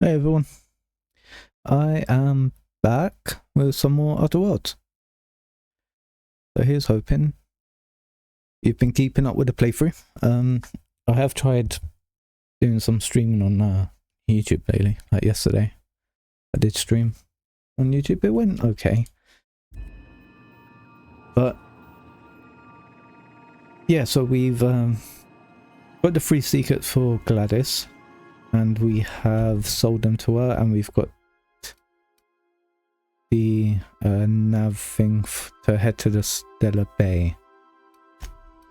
Hey everyone, I am back with some more outerworlds. So here's hoping you've been keeping up with the playthrough. I have tried doing some streaming on YouTube lately. Like yesterday, I did stream on YouTube. It went okay, but yeah. So we've got the free secrets for Gladys, and we have sold them to her, and we've got the nav thing to head to the Stellar Bay.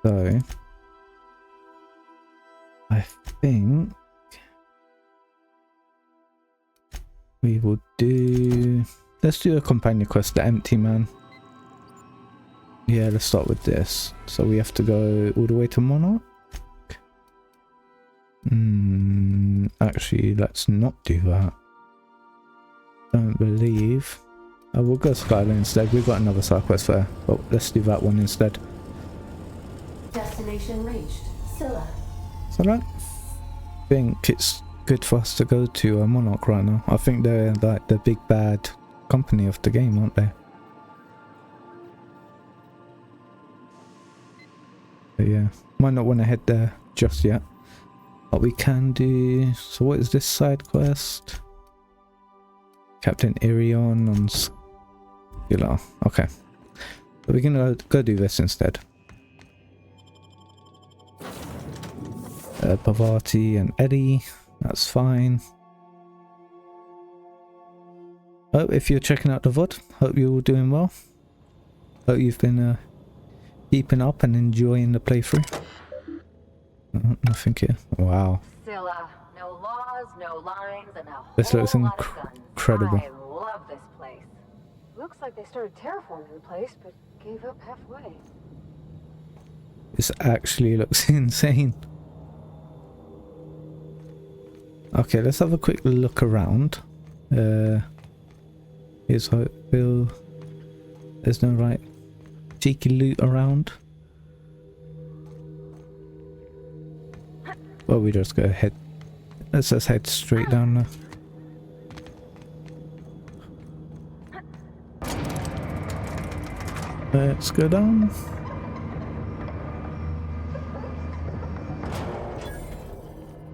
So I think we will let's do a companion quest, the Empty Man. Yeah, let's start with this. So we have to go all the way to Monarch. Actually, let's not do that. Don't believe. We'll go Skyline instead. We've got another side quest there, but let's do that one instead. Destination reached. Scylla. So I think it's good for us to go to Monarch right now. I think they're like the big bad company of the game, aren't they? But yeah, might not want to head there just yet. But we can do... So what is this side quest? Captain Irion on Scylla. Okay. So we're gonna go do this instead. Pavati and Eddie. That's fine. Oh, if you're checking out the VOD, hope you're all doing well. Hope you've been keeping up and enjoying the playthrough. Nothing here. Wow. Scylla. No laws, no lines, and a This looks whole lot of guns. incredible. I love this place. Looks like they started terraforming the place, but gave up halfway. This actually looks insane. Okay, let's have a quick look around. Here's Hopeville. There's no right cheeky loot around. Well, we just go ahead. Let's just head straight down there. Let's go down.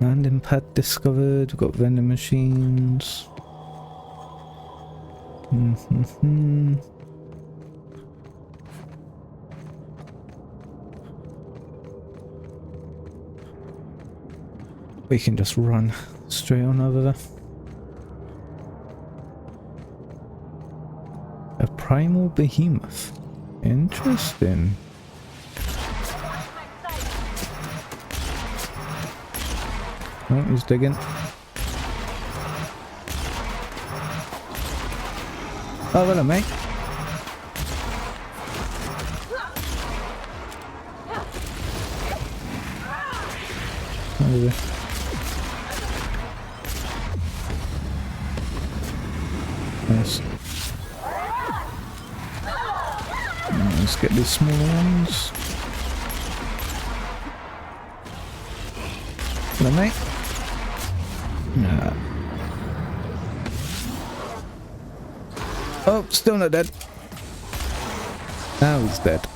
Landing pad discovered. We've got vending machines. We can just run straight on over there. A primal behemoth. Interesting. Oh, he's digging. Oh, hello, mate. Over. Nice. Let's get these smaller ones. Hello, mate. Nah. Oh, still not dead. Now he's dead.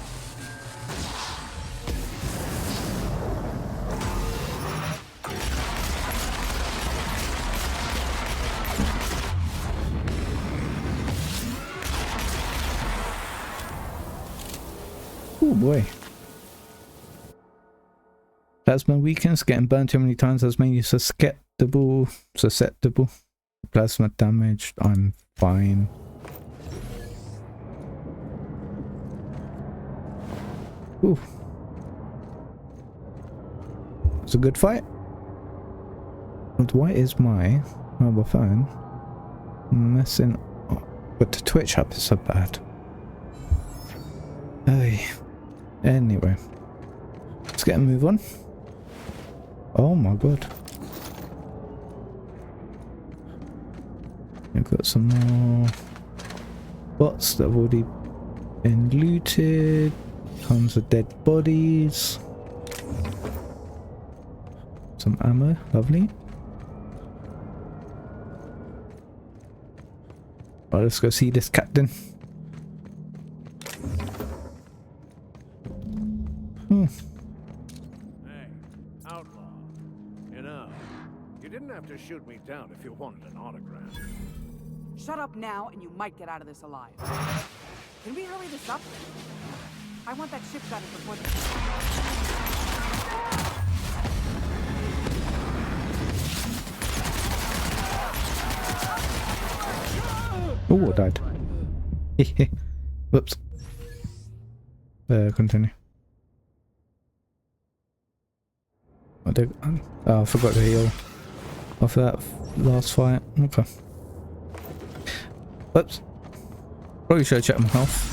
Oh boy. Plasma weakness. Getting burned too many times has made you susceptible. Plasma damage. I'm fine. Ooh. It's a good fight. And why is my mobile phone messing up? But the Twitch app is so bad. Hey. Anyway. Let's get a move on. Oh my god. We've got some more bots that have already been looted. Tons of dead bodies. Some ammo, lovely. Right, let's go see this captain. Hey, outlaw. You know, you didn't have to shoot me down if you wanted an autograph. Shut up now, and you might get out of this alive. Can we hurry this up? I want that ship gutted before the... Oh, I died. Whoops. Continue. Oh, I forgot to heal after that last fight. Okay. Whoops. Probably should have checked my health.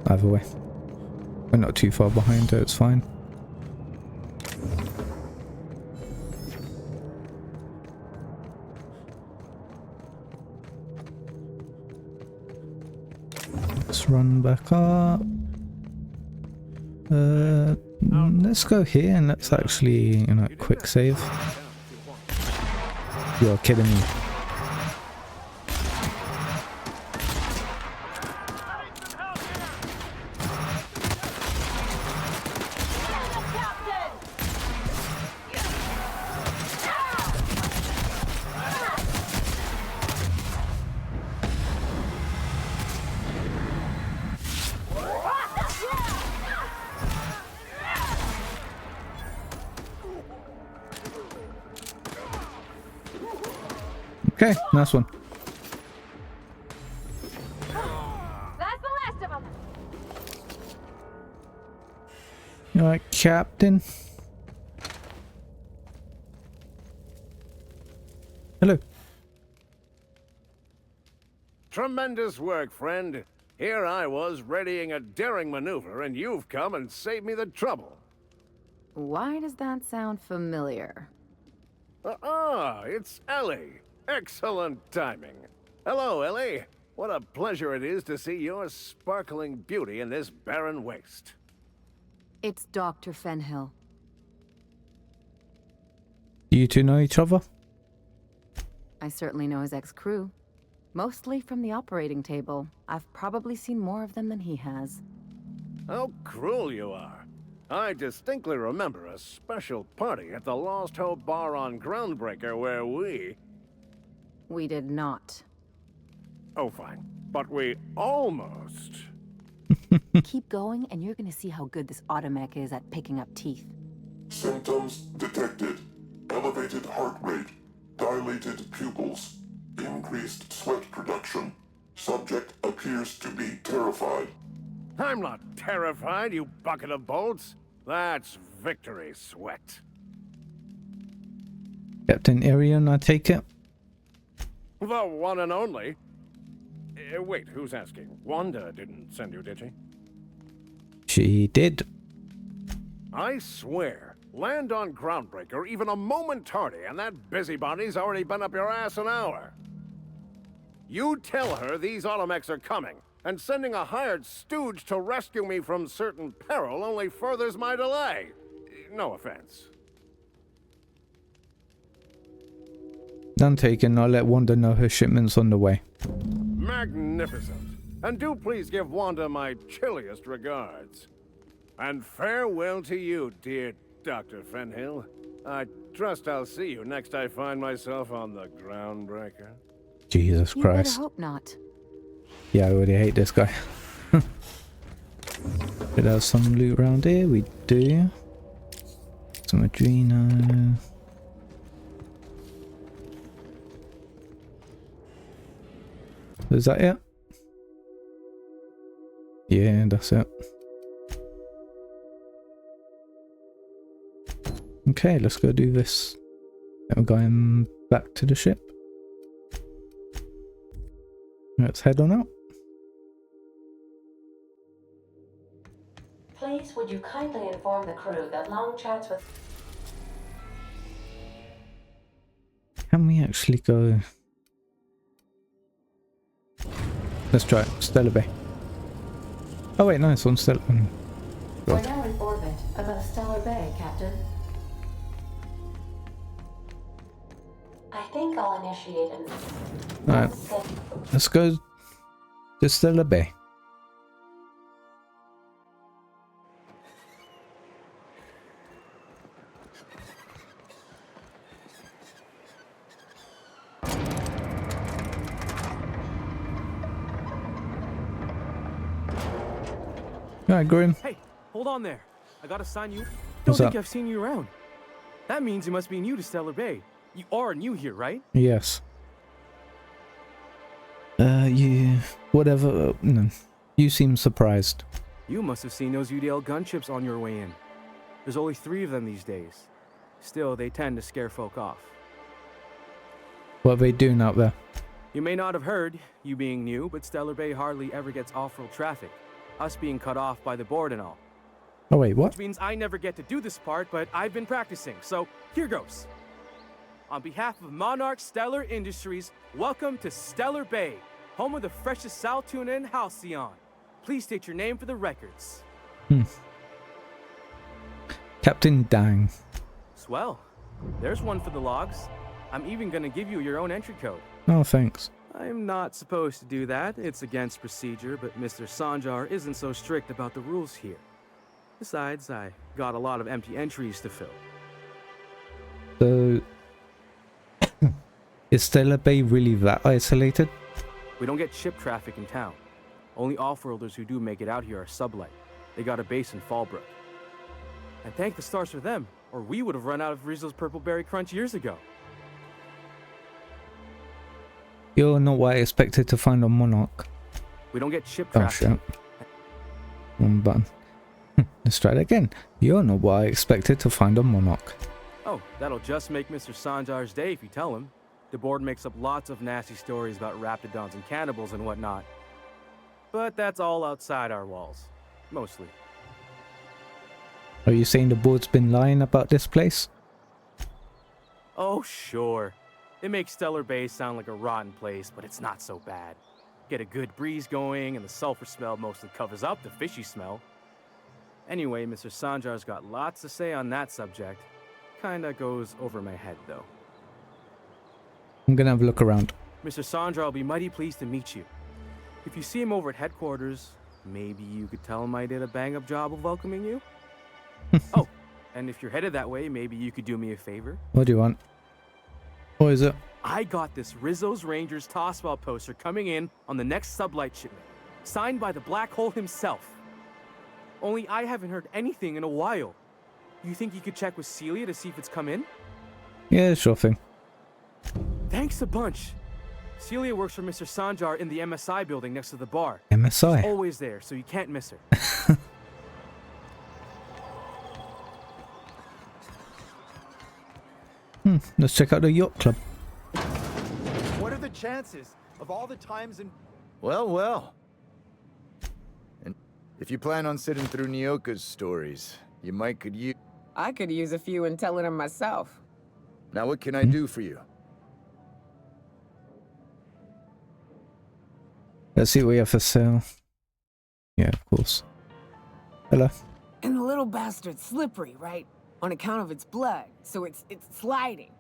Either way. We're not too far behind, so it's fine. Let's run back up. Let's go here and let's actually, you know, quick save. You're kidding me. Okay, nice one. That's the last of them. Alright, Captain. Hello. Tremendous work, friend. Here I was readying a daring maneuver, and you've come and saved me the trouble. Why does that sound familiar? It's Ellie. Excellent timing. Hello, Ellie. What a pleasure it is to see your sparkling beauty in this barren waste. It's Dr. Fenhill. Do you two know each other? I certainly know his ex-crew. Mostly from the operating table. I've probably seen more of them than he has. How cruel you are. I distinctly remember a special party at the Lost Hope Bar on Groundbreaker where We did not. Oh, fine. But we almost... Keep going, and you're gonna see how good this automech is at picking up teeth. Symptoms detected. Elevated heart rate, dilated pupils, increased sweat production. Subject appears to be terrified. I'm not terrified, you bucket of bolts. That's victory sweat. Captain Arian, I take it? The one and only. Wait, who's asking? Wanda didn't send you, did she? She did. I swear, land on Groundbreaker even a moment tardy, and that busybody's already been up your ass an hour. You tell her these automechs are coming, and sending a hired stooge to rescue me from certain peril only furthers my delay. No offense. None taken. I'll let Wanda know her shipment's on the way. Magnificent. And do please give Wanda my chilliest regards. And farewell to you, dear Dr. Fenhill. I trust I'll see you next I find myself on the Groundbreaker. Jesus You better Christ. hope not. Yeah, I already hate this guy. Should have some loot around here. We do. Some Adreno. Is that it? Yeah, that's it. Okay, let's go do this. Then we're going back to the ship. Let's head on out. Please, would you kindly inform the crew that long chats with... Can we actually go? Let's try it. Stellar Bay. Oh wait, no, it's on Stellar. We're now in orbit above Stellar Bay, Captain. think I'll initiate an... Alright, let's go to Stellar Bay. Alright, Grim. Hey, hold on there. I gotta sign you. Don't What's think up? I've seen you around. That means you must be new to Stellar Bay. You are new here, right? Yes. You... Whatever. No. You seem surprised. You must have seen those UDL gunships on your way in. There's only 3 of them these days. Still, they tend to scare folk off. What are they doing out there? You may not have heard, you being new, but Stellar Bay hardly ever gets off-road traffic. Us being cut off by the board and all. Oh wait, what? Which means I never get to do this part, but I've been practicing, so here goes. On behalf of Monarch Stellar Industries, welcome to Stellar Bay, home of the freshest sal tuna in Halcyon. Please state your name for the records. Captain Dang. Swell. There's one for the logs. I'm even gonna give you your own entry code. Oh, thanks. I'm not supposed to do that. It's against procedure, but Mr. Sanjar isn't so strict about the rules here. Besides, I got a lot of empty entries to fill. So... is Stellar Bay really that isolated? We don't get ship traffic in town. Only off-worlders who do make it out here are sublight. They got a base in Fallbrook. And thank the stars for them, or we would have run out of Rizzo's Purple Berry Crunch years ago. You're not what I expected to find on Monarch. We don't get ship Oh traffic. shit. One button. Let's try it again. You're not what I expected to find on Monarch. Oh, that'll just make Mr. Sanjar's day if you tell him. The board makes up lots of nasty stories about raptidons and cannibals and whatnot. But that's all outside our walls. Mostly. Are you saying the board's been lying about this place? Oh, sure. It makes Stellar Bay sound like a rotten place, but it's not so bad. Get a good breeze going, and the sulfur smell mostly covers up the fishy smell. Anyway, Mr. Sanjar's got lots to say on that subject. Kinda goes over my head, though. I'm gonna have a look around. Mr. Sanjar will be mighty pleased to meet you. If you see him over at headquarters, maybe you could tell him I did a bang-up job of welcoming you? Oh, and if you're headed that way, maybe you could do me a favor? What do you want? What is it? I got this Rizzo's Rangers Tossball poster coming in on the next sublight shipment, signed by the Black Hole himself. Only I haven't heard anything in a while. You think you could check with Celia to see if it's come in? Yeah, sure thing. Thanks a bunch. Celia works for Mr. Sanjar in the MSI building next to the bar. MSI. She's always there, so you can't miss her. Let's check out the yacht club. What are the chances of all the times in... Well, well. And if you plan on sitting through Nyoka's stories, you might could use... I could use a few and telling them myself. Now what can I do for you? Let's see what we have for sale. Yeah, of course. Hello. And the little bastard's slippery, right? On account of its blood, so it's sliding.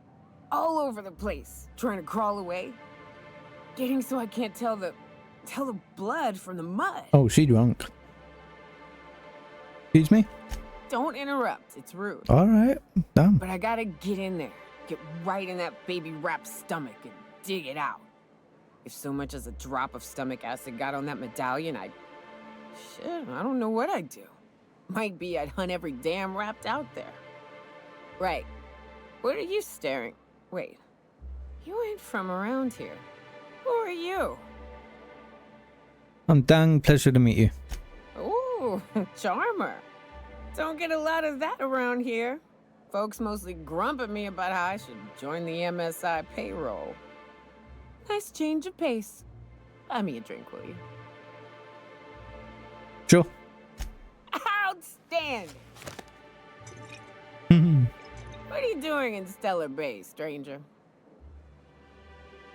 All over the place, trying to crawl away. Getting so I can't tell the blood from the mud. Oh, she drunk. Excuse me? Don't interrupt, it's rude. Alright, damn. But I gotta get in there, get right in that baby rap's stomach and dig it out. If so much as a drop of stomach acid got on that medallion, shit, I don't know what I'd do. Might be I'd hunt every damn rapt out there. Right. What are you staring? Wait. You ain't from around here. Who are you? I'm Dang, pleasure to meet you. Ooh, charmer. Don't get a lot of that around here. Folks mostly grump at me about how I should join the MSI payroll. Nice change of pace. Buy me a drink, will you? Sure. Outstanding! What are you doing in Stellar Bay, stranger?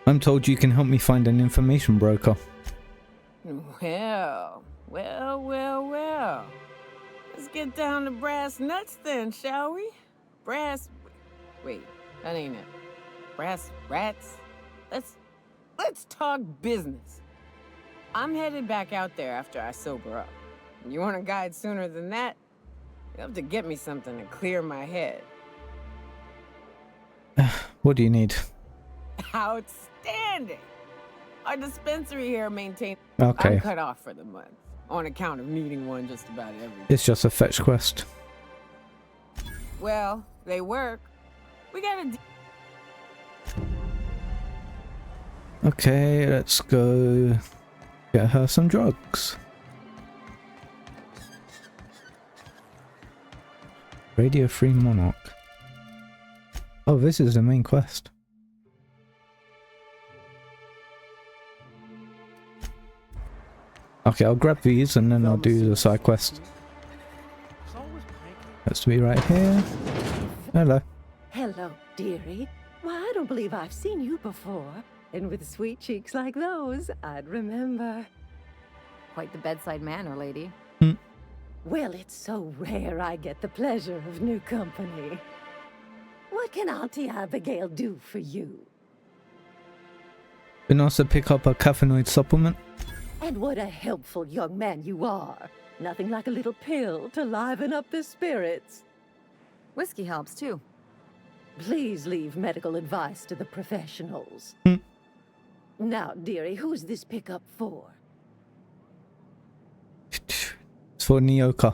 I'm told you can help me find an information broker. Well. Let's get down to brass nuts then, shall we? Wait, that ain't it. brass rats. Let's talk business. I'm headed back out there after I sober up. You want a guide sooner than that? You have to get me something to clear my head. What do you need? Outstanding! Our dispensary here maintains... Okay. I'm cut off for the month, on account of needing one just about every day. It's just a fetch quest. Well, they work. We gotta... Okay, let's go get her some drugs. Radio Free Monarch. Oh, this is the main quest. Okay, I'll grab these and then I'll do the side quest. Has to be right here. Hello. Hello, dearie. Why, I don't believe I've seen you before. And with sweet cheeks like those, I'd remember. Quite the bedside manner, lady. Well, it's so rare I get the pleasure of new company. What can Auntie Abigail do for you? Been asked to pick up a caffeinoid supplement. And what a helpful young man you are. Nothing like a little pill to liven up the spirits. Whiskey helps, too. Please leave medical advice to the professionals. Now, dearie, who's this pickup for? It's for Nyoka.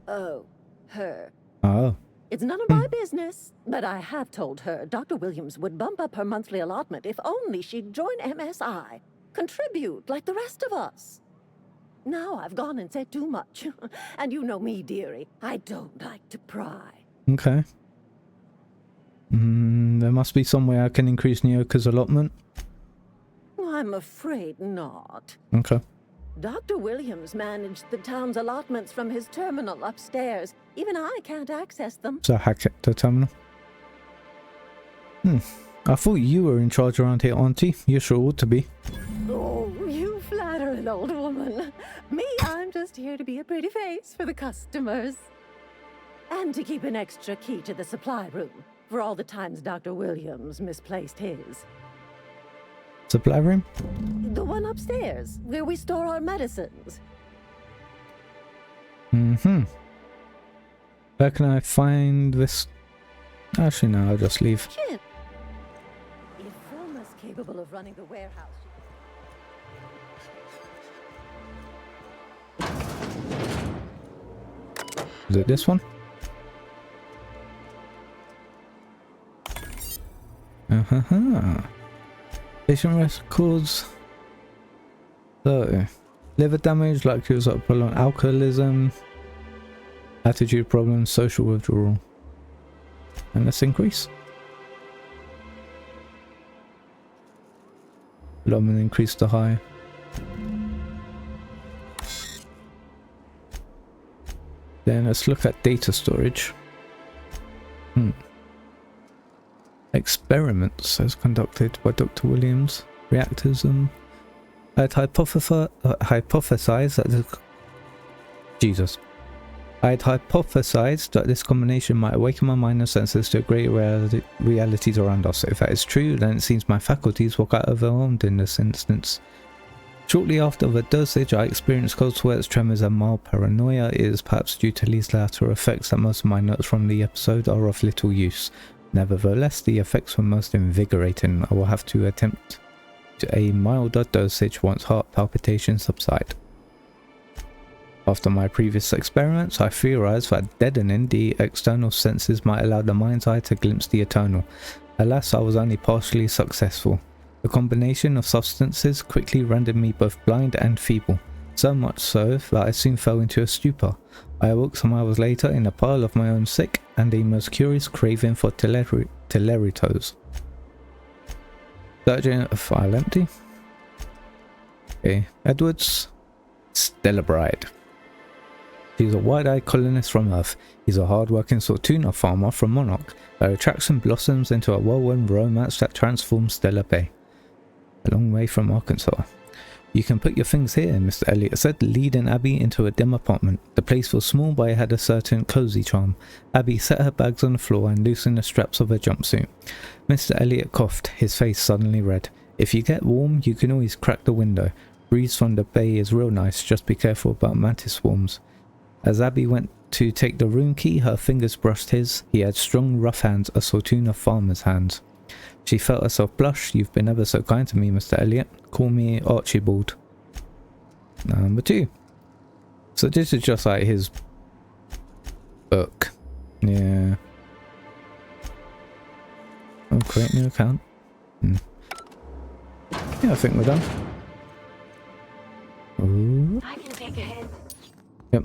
Oh, her. Oh. It's none of my business, but I have told her Dr. Williams would bump up her monthly allotment if only she'd join MSI. Contribute like the rest of us. Now I've gone and said too much. And you know me, dearie. I don't like to pry. Okay. There must be some way I can increase Nyoka's allotment. I'm afraid not. Okay. Dr. Williams managed the town's allotments from his terminal upstairs. Even I can't access them. So hack it, the terminal. I thought you were in charge around here, Auntie. You sure ought to be. Oh, you flatter an old woman. Me, I'm just here to be a pretty face for the customers. And to keep an extra key to the supply room for all the times Dr. Williams misplaced his. Supply room? The one upstairs, where we store our medicines. Where can I find this? Actually, no, I'll just leave. If Thelma's capable of running the warehouse... Is it this one? Patient records. So, liver damage, like it was up on alcoholism, attitude problems, social withdrawal. And let's increase. Allotment increase to high. Then let's look at data storage. Experiments as conducted by Dr. Williams. Reactors. I had hypothesized that I had hypothesized that this combination might awaken my mind and senses to greater realities around us. If that is true, then it seems my faculties were quite overwhelmed in this instance. Shortly after the dosage, I experienced cold sweats, tremors, and mild paranoia. It is perhaps due to these latter effects that most of my notes from the episode are of little use. Nevertheless, the effects were most invigorating. I will have to attempt a milder dosage once heart palpitations subside. After my previous experiments, I theorized that deadening the external senses might allow the mind's eye to glimpse the eternal. Alas, I was only partially successful. The combination of substances quickly rendered me both blind and feeble, so much so that I soon fell into a stupor. I awoke some hours later in a pile of my own sick and a most curious craving for Teleritos. Searching a file empty. Okay, Edwards. Stellar Bride. She's a wide-eyed colonist from Earth. He's a hard-working Sortuna farmer from Monarch. Their attraction blossoms into a whirlwind romance that transforms Stellar Bay. A long way from Arkansas. You can put your things here, Mr. Elliot said, leading Abby into a dim apartment. The place was small, but it had a certain cozy charm. Abby set her bags on the floor and loosened the straps of her jumpsuit. Mr. Elliot coughed, his face suddenly red. If you get warm, you can always crack the window. Breeze from the bay is real nice, just be careful about mantis swarms. As Abby went to take the room key, her fingers brushed his. He had strong, rough hands, a Sortuna farmer's hands. She felt herself blush. You've been ever so kind to me, Mr. Elliot. Call me Archibald. Number 2. So this is just like his book. Yeah. Oh, create new account. Yeah, I think we're done. Ooh. I can take a hint. Yep.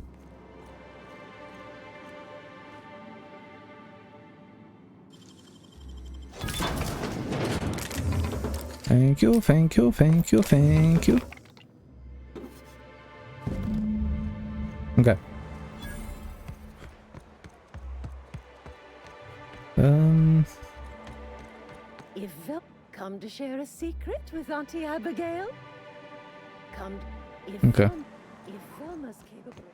Thank you, thank you, thank you, thank you. Okay. If you'll come to share a secret with Auntie Abigail, come. Okay. If Velma's capable.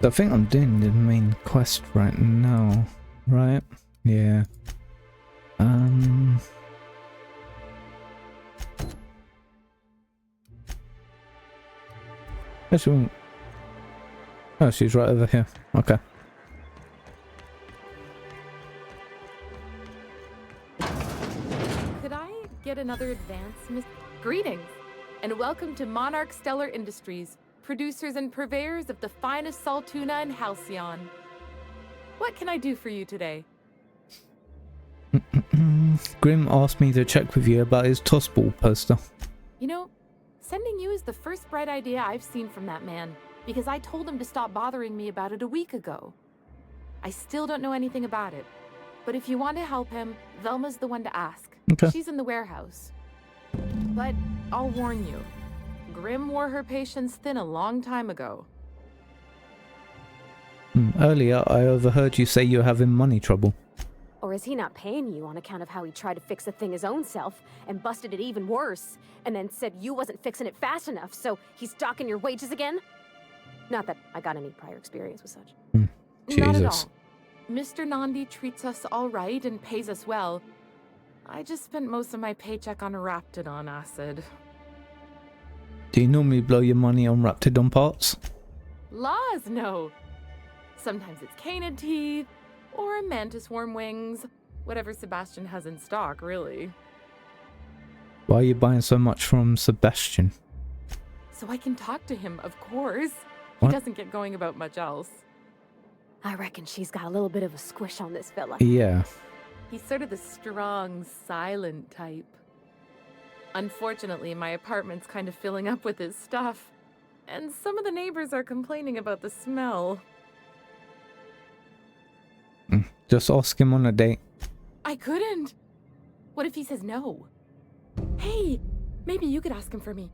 I think I'm doing the main quest right now, right? Yeah. Actually, oh, she's right over here. Okay. Could I get another advance, Miss? Greetings, and welcome to Monarch Stellar Industries, producers and purveyors of the finest salt tuna in Halcyon. What can I do for you today? Grim asked me to check with you about his tossball poster. You know, sending you is the first bright idea I've seen from that man, because I told him to stop bothering me about it a week ago. I still don't know anything about it, but if you want to help him, Velma's the one to ask. Okay. She's in the warehouse. But I'll warn you, Grim wore her patience thin a long time ago. Earlier, I overheard you say you're having money trouble. Or is he not paying you on account of how he tried to fix the thing his own self and busted it even worse, and then said you wasn't fixing it fast enough, so he's docking your wages again? Not that I got any prior experience with such. Not at all. Mr. Nandi treats us all right and pays us well. I just spent most of my paycheck on Raptidon acid. Do you normally blow your money on Raptidon parts? Laws, no. Sometimes it's canid teeth, or mantis worm wings. Whatever Sebastian has in stock, really. Why are you buying so much from Sebastian? So I can talk to him, of course. What? He doesn't get going about much else. I reckon she's got a little bit of a squish on this fella. Yeah. He's sort of the strong, silent type. Unfortunately, my apartment's kind of filling up with his stuff. And some of the neighbors are complaining about the smell. Just ask him on a date. I couldn't. What if he says no? Hey, maybe you could ask him for me.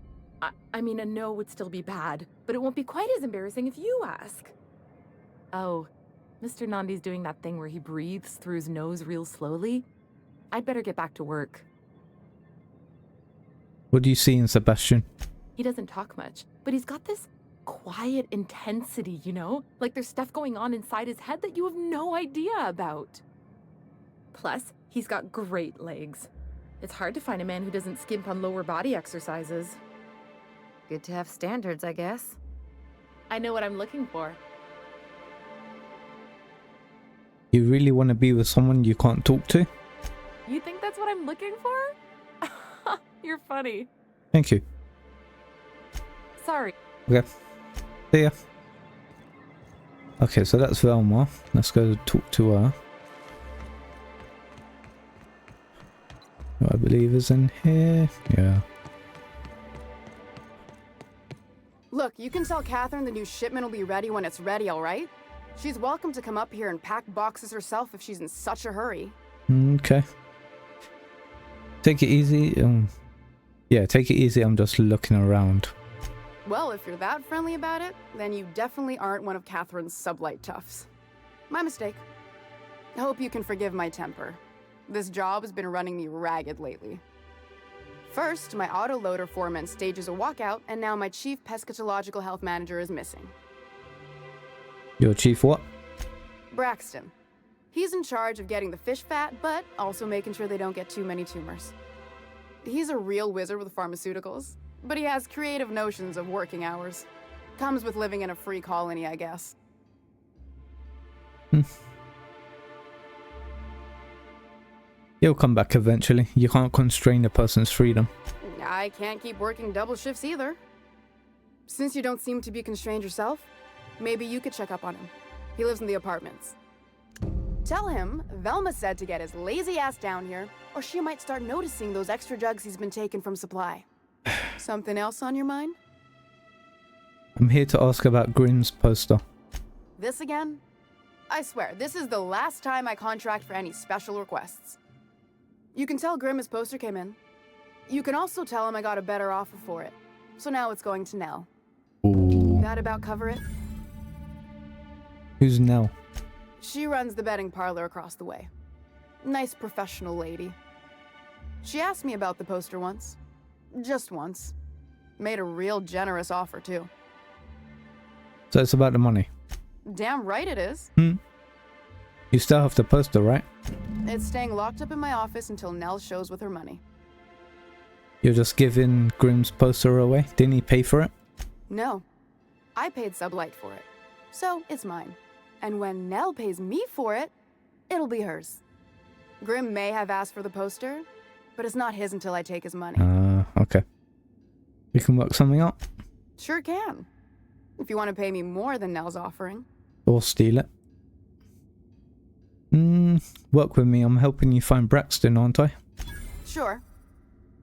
I mean, a no would still be bad, but it won't be quite as embarrassing if you ask. Oh, Mr. Nandi's doing that thing where he breathes through his nose real slowly. I'd better get back to work. What do you see in Sebastian? He doesn't talk much, but he's got this quiet intensity, you know? Like there's stuff going on inside his head that you have no idea about. Plus, he's got great legs. It's hard to find a man who doesn't skimp on lower body exercises. Good to have standards, I guess. I know what I'm looking for. You really want to be with someone you can't talk to? You think that's what I'm looking for? You're funny. Thank you. Sorry. Okay. See ya. Okay, so that's Velma. Let's go talk to her. Who I believe is in here. Yeah. Look, you can tell Catherine the new shipment will be ready when it's ready, all right? She's welcome to come up here and pack boxes herself if she's in such a hurry. Okay. Take it easy. Yeah, take it easy. I'm just looking around. Well, if you're that friendly about it, then you definitely aren't one of Catherine's sublight toughs. My mistake. I hope you can forgive my temper. This job has been running me ragged lately. First, my autoloader foreman stages a walkout, and now my chief pescatological health manager is missing. Your chief what? Braxton. He's in charge of getting the fish fat, but also making sure they don't get too many tumors. He's a real wizard with pharmaceuticals, but he has creative notions of working hours. Comes with living in a free colony, I guess. He'll come back eventually. You can't constrain a person's freedom. I can't keep working double shifts either. Since you don't seem to be constrained yourself, maybe you could check up on him. He lives in the apartments. Tell him Velma said to get his lazy ass down here, or she might start noticing those extra drugs he's been taking from supply. Something else on your mind? I'm here to ask about Grimm's poster. This again? I swear, this is the last time I contract for any special requests. You can tell Grimm his poster came in. You can also tell him I got a better offer for it. So now it's going to Nell. Ooh. That about cover it? Who's Nell? She runs the betting parlor across the way. Nice professional lady. She asked me about the poster once. Just once. Made a real generous offer, too. So it's about the money. Damn right it is. You still have the poster, right? It's staying locked up in my office until Nell shows with her money. You're just giving Grimm's poster away? Didn't he pay for it? No. I paid Sublight for it. So it's mine. And when Nell pays me for it, it'll be hers. Grimm may have asked for the poster, but it's not his until I take his money. Okay. We can work something out. Sure can. If you want to pay me more than Nell's offering. Or steal it. Work with me. I'm helping you find Braxton, aren't I? Sure.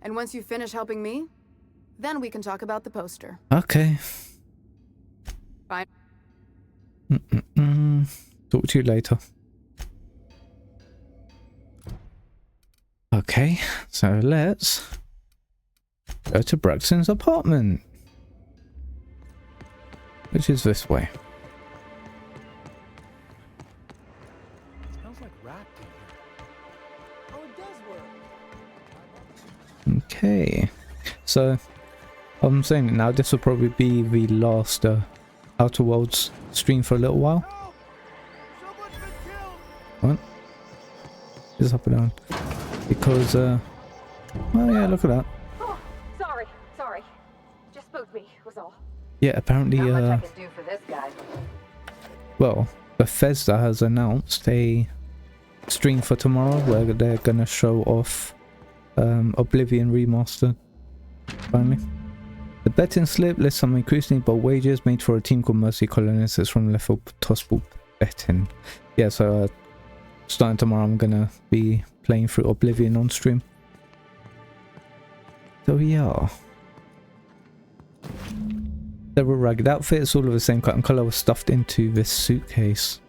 And once you finish helping me, then we can talk about the poster. Okay. Fine. Talk to you later. Okay, so let's go to Braxton's apartment, which is this way. Smells like rat in here. Oh, it does work. Okay, so I'm saying it now. This will probably be the last outerworlds stream for a little while. What? Is up and down? Because oh yeah, look at that. Oh, sorry. Just spooked me, was all. Yeah, apparently Not much I can do for this guy. well, Bethesda has announced a stream for tomorrow where they're gonna show off Oblivion Remastered. Finally. The betting slip lists some increasingly bold wages made for a team called Mercy Colonists. It's from Level Possible Betting. Yeah, so starting tomorrow I'm gonna be playing through Oblivion on stream. So yeah. Several ragged outfits, all of the same cut and colour, was stuffed into this suitcase.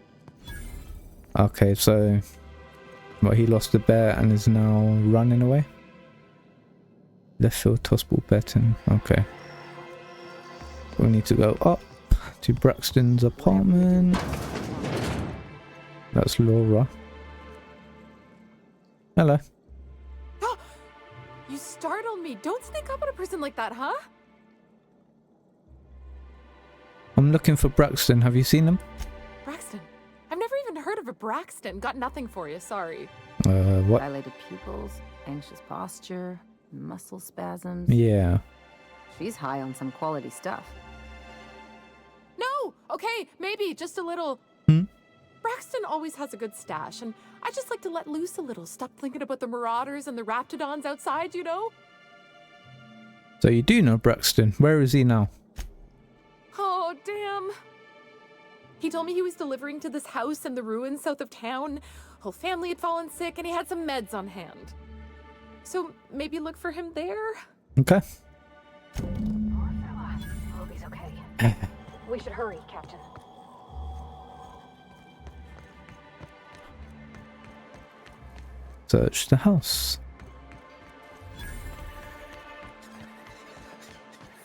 Okay, so well, he lost the bet and is now running away. Left field possible betting. Okay. We need to go up to Braxton's apartment. That's Laura. Hello. You startled me. Don't sneak up on a person like that, huh? I'm looking for Braxton. Have you seen him? Braxton? I've never even heard of a Braxton. Got nothing for you, sorry. What? Dilated pupils, anxious posture, muscle spasms. Yeah. She's high on some quality stuff. No! Okay, maybe just a little. Braxton always has a good stash, and I just like to let loose a little. Stop thinking about the marauders and the raptidons outside, you know? So you do know Braxton. Where is he now? Oh, damn. He told me he was delivering to this house in the ruins south of town. Whole family had fallen sick, and he had some meds on hand. So maybe look for him there? Okay. Hope he's okay. We should hurry, Captain. Search the house.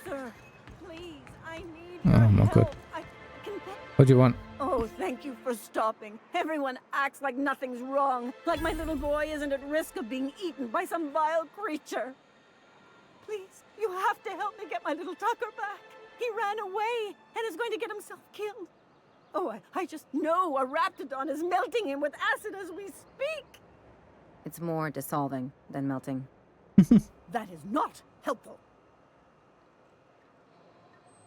Sir, please, I need Oh my god. What do you want? Oh, thank you for stopping. Everyone acts like nothing's wrong, like my little boy isn't at risk of being eaten by some vile creature. Please, you have to help me get my little Tucker back. He ran away and is going to get himself killed. Oh, I just know a raptidon is melting him with acid as we speak. It's more dissolving than melting. That is not helpful.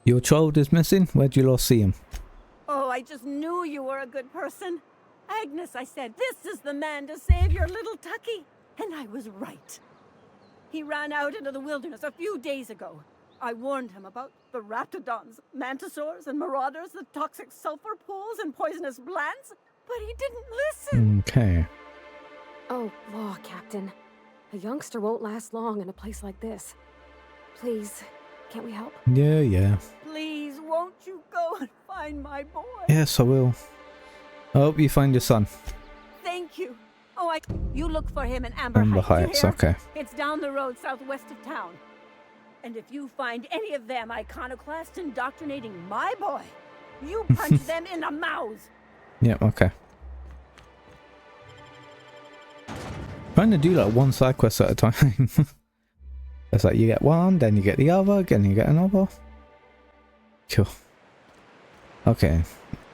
Your child is missing? Where'd you last see him? Oh, I just knew you were a good person. Agnes, I said, this is the man to save your little Tucky. And I was right. He ran out into the wilderness a few days ago. I warned him about the raptidons, mantisaurs, and marauders, the toxic sulfur pools, and poisonous glands, but he didn't listen. Okay. Oh, law, Captain. A youngster won't last long in a place like this. Please, can't we help? Yeah. Please, won't you go and find my boy? Yes, I will. I hope you find your son. Thank you. Oh, you look for him in Amber Heights, you hear? okay. It's down the road southwest of town. And if you find any of them iconoclasts indoctrinating my boy, you punch them in the mouths. Yeah, okay. Trying to do like one side quest at a time. It's like you get one, then you get the other, then you get another. Cool. Okay.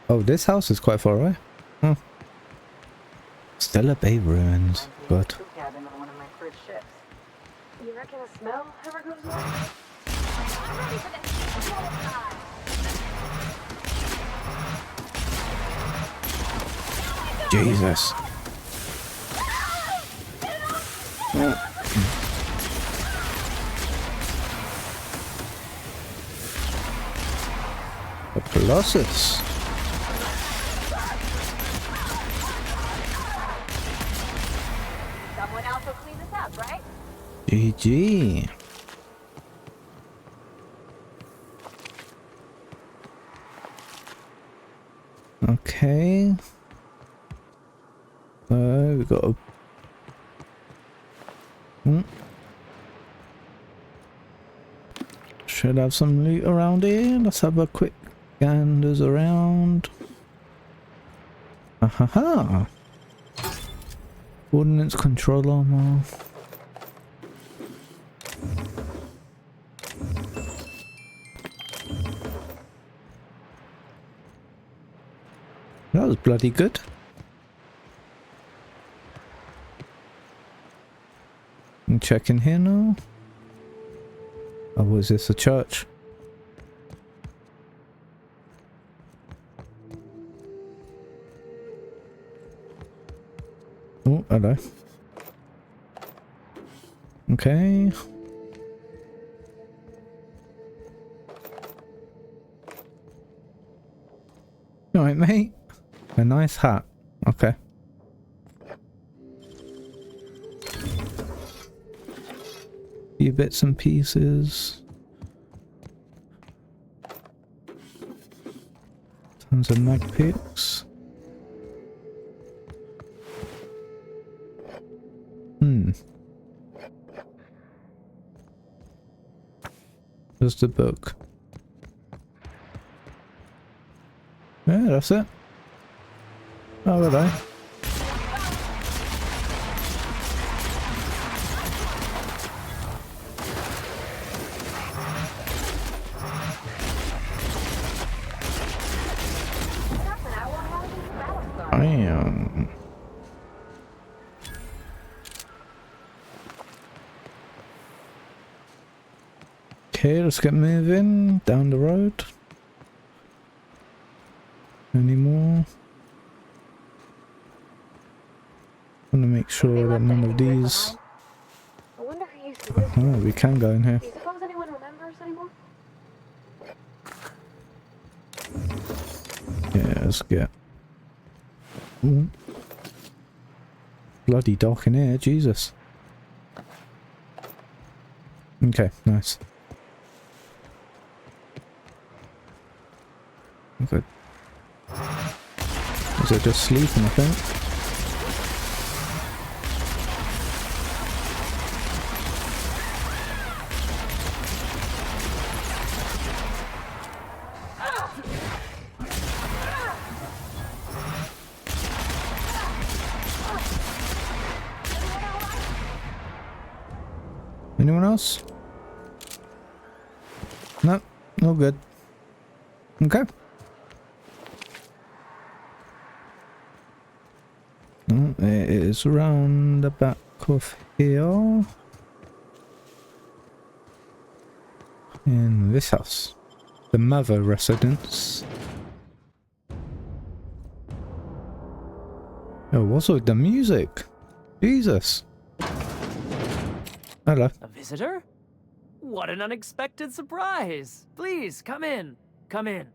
Oh, this house is quite far away. Huh. Stellar Bay ruins. Good. You reckon a smell ever goes wrong? Jesus. A Colossus. Someone else will clean this up, right? GG. Okay. We got a... Should have some loot around here. Let's have a quick ganders around. Ha. Ordnance control armor. That was bloody good. I'm checking here now. Oh, was this a church? Oh, hello. Okay. Alright, mate. A nice hat. Okay. Few bits and pieces. Tons of mag picks. There's the book. Yeah, that's it. Oh, hello. Damn. Okay, let's get moving down the road. Any more? I want to make sure that none of these... I wonder who used to live here. Oh, we can go in here. Do you suppose anyone remembers anymore? Yeah, let's get... Ooh. Bloody dark in here, Jesus. Okay, nice. Okay. Is it just sleeping, I think? Anyone else? All good. Okay. It is round the back of here. In this house. The Mather residence. Oh, what's with the music? Jesus. Hello. A visitor? What an unexpected surprise! Please, come in. Come in.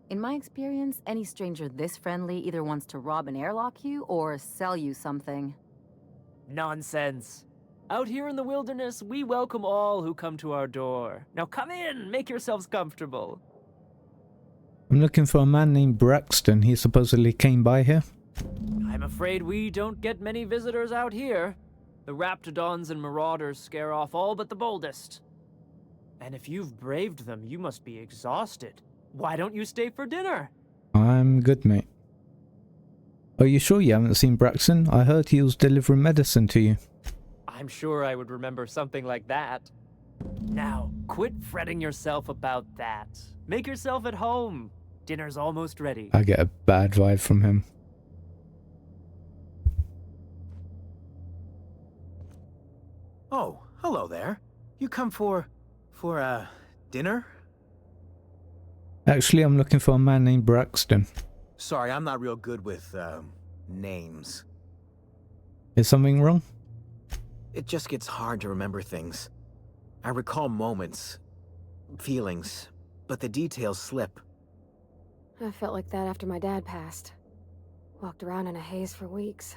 In my experience, any stranger this friendly either wants to rob and airlock you or sell you something. Nonsense. Out here in the wilderness, we welcome all who come to our door. Now come in, make yourselves comfortable. I'm looking for a man named Braxton. He supposedly came by here. I'm afraid we don't get many visitors out here. The Raptidons and Marauders scare off all but the boldest. And if you've braved them, you must be exhausted. Why don't you stay for dinner? I'm good, mate. Are you sure you haven't seen Braxton? I heard he was delivering medicine to you. I'm sure I would remember something like that. Now, quit fretting yourself about that. Make yourself at home. Dinner's almost ready. I get a bad vibe from him. Oh, hello there. You come for dinner? Actually, I'm looking for a man named Braxton. Sorry, I'm not real good with, names. Is something wrong? It just gets hard to remember things. I recall moments, feelings, but the details slip. I felt like that after my dad passed. Walked around in a haze for weeks.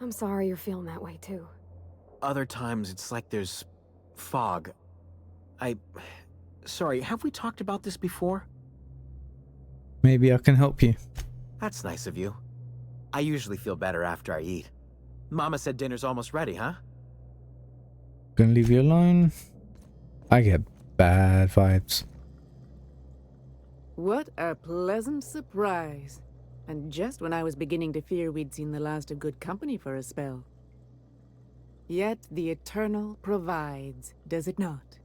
I'm sorry you're feeling that way too. Other times it's like there's fog. Sorry, have we talked about this before? Maybe I can help you. That's nice of you. I usually feel better after I eat. Mama said dinner's almost ready, huh? Gonna leave you alone. I get bad vibes. What a pleasant surprise. And just when I was beginning to fear we'd seen the last of good company for a spell. Yet the Eternal provides, does it not?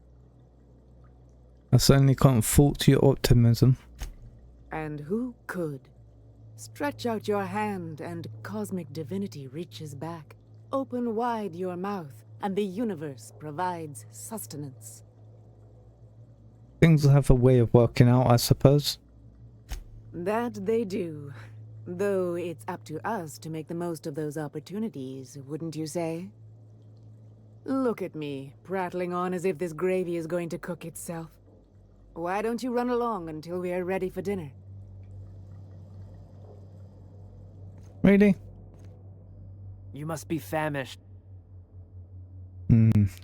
I certainly can't fault your optimism. And who could? Stretch out your hand and cosmic divinity reaches back. Open wide your mouth and the universe provides sustenance. Things have a way of working out, I suppose. That they do. Though it's up to us to make the most of those opportunities, wouldn't you say? Look at me, prattling on as if this gravy is going to cook itself. Why don't you run along until we are ready for dinner? Really? You must be famished.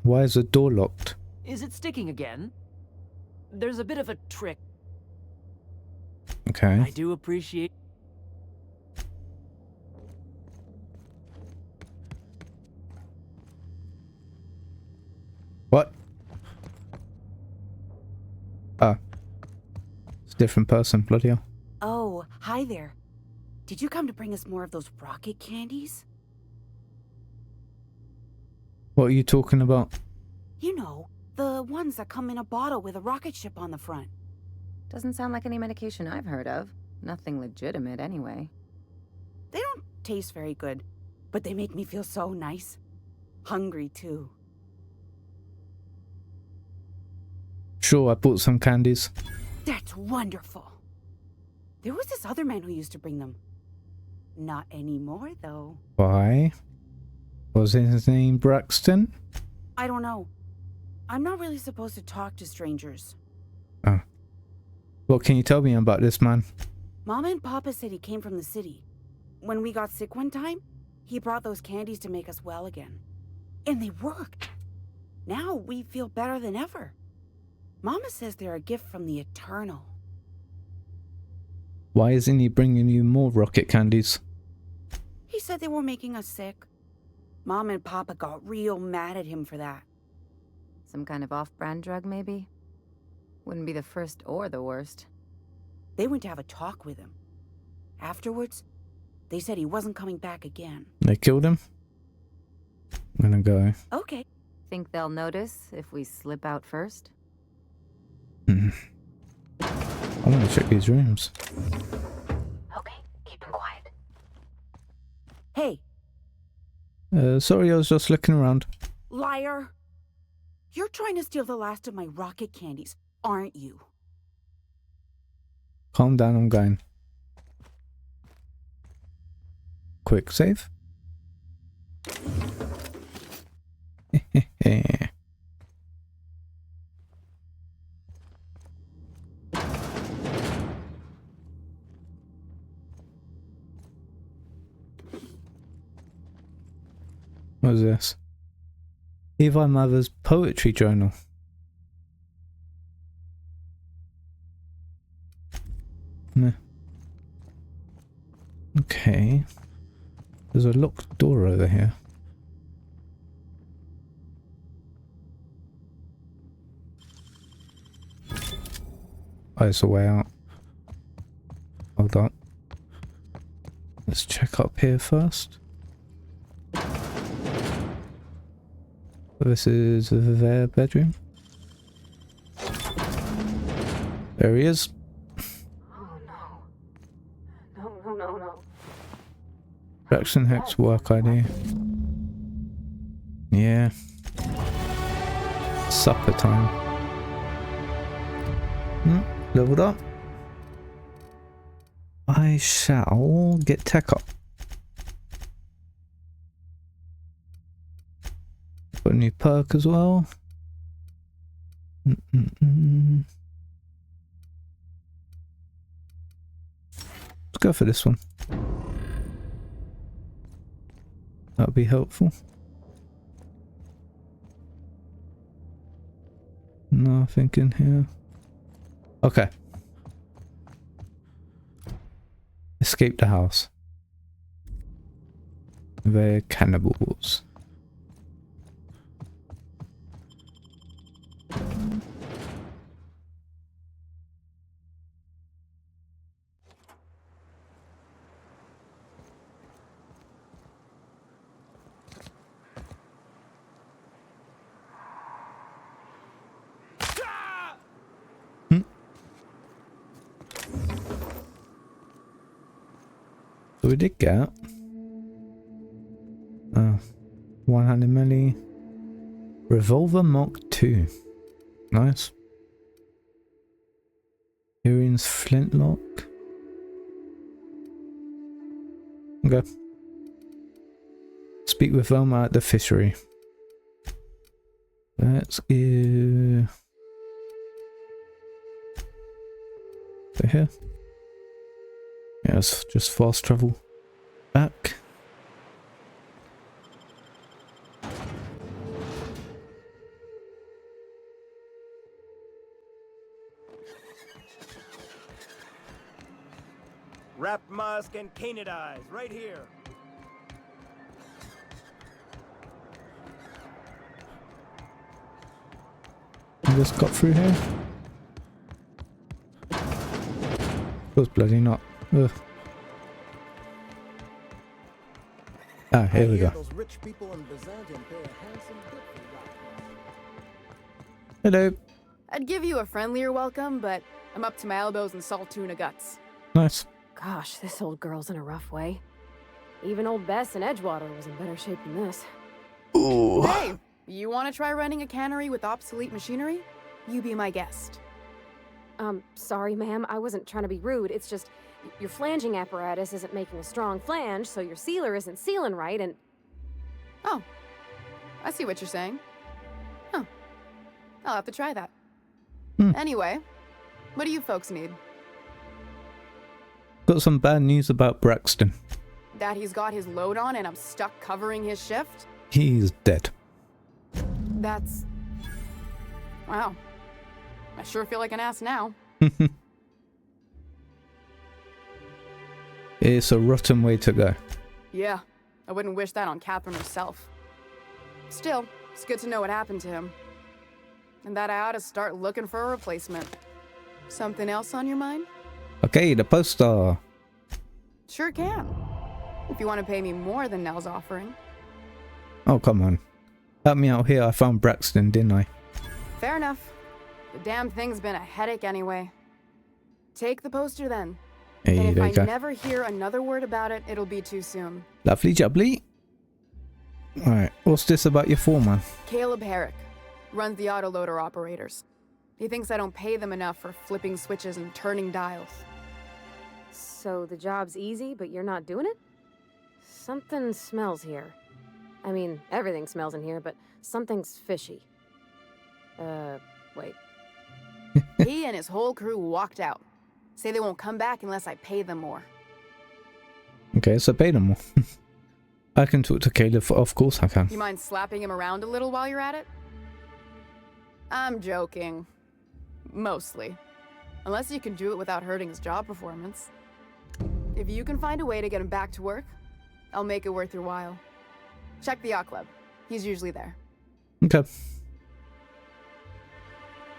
Why is the door locked? Is it sticking again? There's a bit of a trick. Okay. I do appreciate... What? Ah. It's a different person, bloody hell. Oh, hi there. Did you come to bring us more of those rocket candies? What are you talking about? You know, the ones that come in a bottle with a rocket ship on the front. Doesn't sound like any medication I've heard of. Nothing legitimate, anyway. They don't taste very good, but they make me feel so nice. Hungry, too. Sure, I bought some candies. That's wonderful. There was this other man who used to bring them. Not anymore, though. Why? Was his name Braxton? I don't know. I'm not really supposed to talk to strangers. Oh. What can you tell me about this man? Mama and Papa said he came from the city. When we got sick one time, he brought those candies to make us well again. And they worked. Now we feel better than ever. Mama says they're a gift from the Eternal. Why isn't he bringing you more rocket candies? He said they were making us sick. Mom and Papa got real mad at him for that. Some kind of off-brand drug, maybe? Wouldn't be the first or the worst. They went to have a talk with him. Afterwards, they said he wasn't coming back again. They killed him? I'm gonna go. Okay. Think they'll notice if we slip out first? I want to check these rooms. Okay, keep him quiet. Hey, Sorry, I was just looking around. liar! You're trying to steal the last of my rocket candies, aren't you? Calm down, I'm going. Quick save. What is this? Levi Mother's poetry journal. Meh. Okay. There's a locked door over here. Oh, it's a way out. Hold on. Let's check up here first. This is their bedroom. There he is. Oh no. No. Jackson Hex work ID. Yeah. Supper time. Leveled up. I shall get tech up. Got a new perk as well. Let's go for this one. That'll be helpful. Nothing in here. Okay. Escape the house. They're cannibals. So we did get 100 melee revolver Mark II. Nice. Tyrion's flintlock. Okay. Speak with Velma at the fishery. Let's go. So here. Yeah, let's just fast travel back. Wrap musk and canid eyes, right here. I just got through here. Was bloody not. Ugh. Ah, here we go. Hello. I'd give you a friendlier welcome, but I'm up to my elbows in salt tuna guts. Nice. Gosh, this old girl's in a rough way. Even old Bess in Edgewater was in better shape than this. Ooh. Hey, you want to try running a cannery with obsolete machinery? You be my guest. Sorry, ma'am. I wasn't trying to be rude. It's just your flanging apparatus isn't making a strong flange, so your sealer isn't sealing right, and... Oh, I see what you're saying. Huh. I'll have to try that. Anyway, what do you folks need? Got some bad news about Braxton. That he's got his load on and I'm stuck covering his shift? He's dead. That's... Wow. I sure feel like an ass now. It's a rotten way to go. Yeah, I wouldn't wish that on Catherine herself. Still, it's good to know what happened to him. And that I ought to start looking for a replacement. Something else on your mind? Okay, the poster. Sure can. If you want to pay me more than Nell's offering. Oh, come on. Help me out here. I found Braxton, didn't I? Fair enough. The damn thing's been a headache anyway. Take the poster then. Hey, and if there I you go. never hear another word about it, it'll be too soon. Lovely jubbly. Alright, what's this about your foreman? Caleb Herrick runs the autoloader operators. He thinks I don't pay them enough for flipping switches and turning dials. So the job's easy, but you're not doing it? Something smells here. I mean, everything smells in here, but something's fishy. Wait. He and his whole crew walked out. Say they won't come back unless I pay them more. Okay, so pay them more. I can talk to Caleb, of course I can. You mind slapping him around a little while you're at it? I'm joking. Mostly. Unless you can do it without hurting his job performance. If you can find a way to get him back to work, I'll make it worth your while. Check the yacht club. He's usually there. Okay.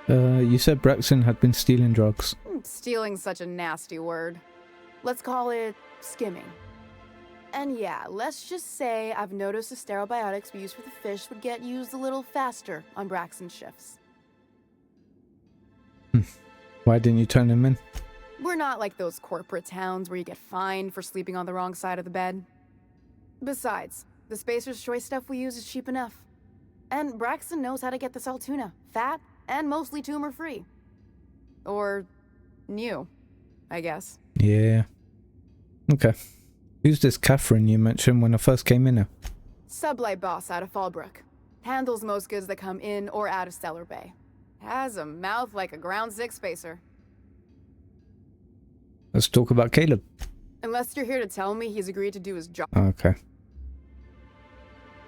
You said Braxton had been stealing drugs. Stealing's such a nasty word. Let's call it skimming. And yeah, let's just say I've noticed the sterile biotics we use for the fish would get used a little faster on Braxton's shifts. Why didn't you turn him in? We're not like those corporate towns where you get fined for sleeping on the wrong side of the bed. Besides, the Spacer's Choice stuff we use is cheap enough. And Braxton knows how to get the Saltuna, fat and mostly tumor-free. Or new, I guess. Yeah. Okay. Who's this Catherine you mentioned when I first came in here? Sublight boss out of Fallbrook. Handles most goods that come in or out of Stellar Bay. Has a mouth like a ground six spacer. Let's talk about Caleb. Unless you're here to tell me he's agreed to do his job. Okay.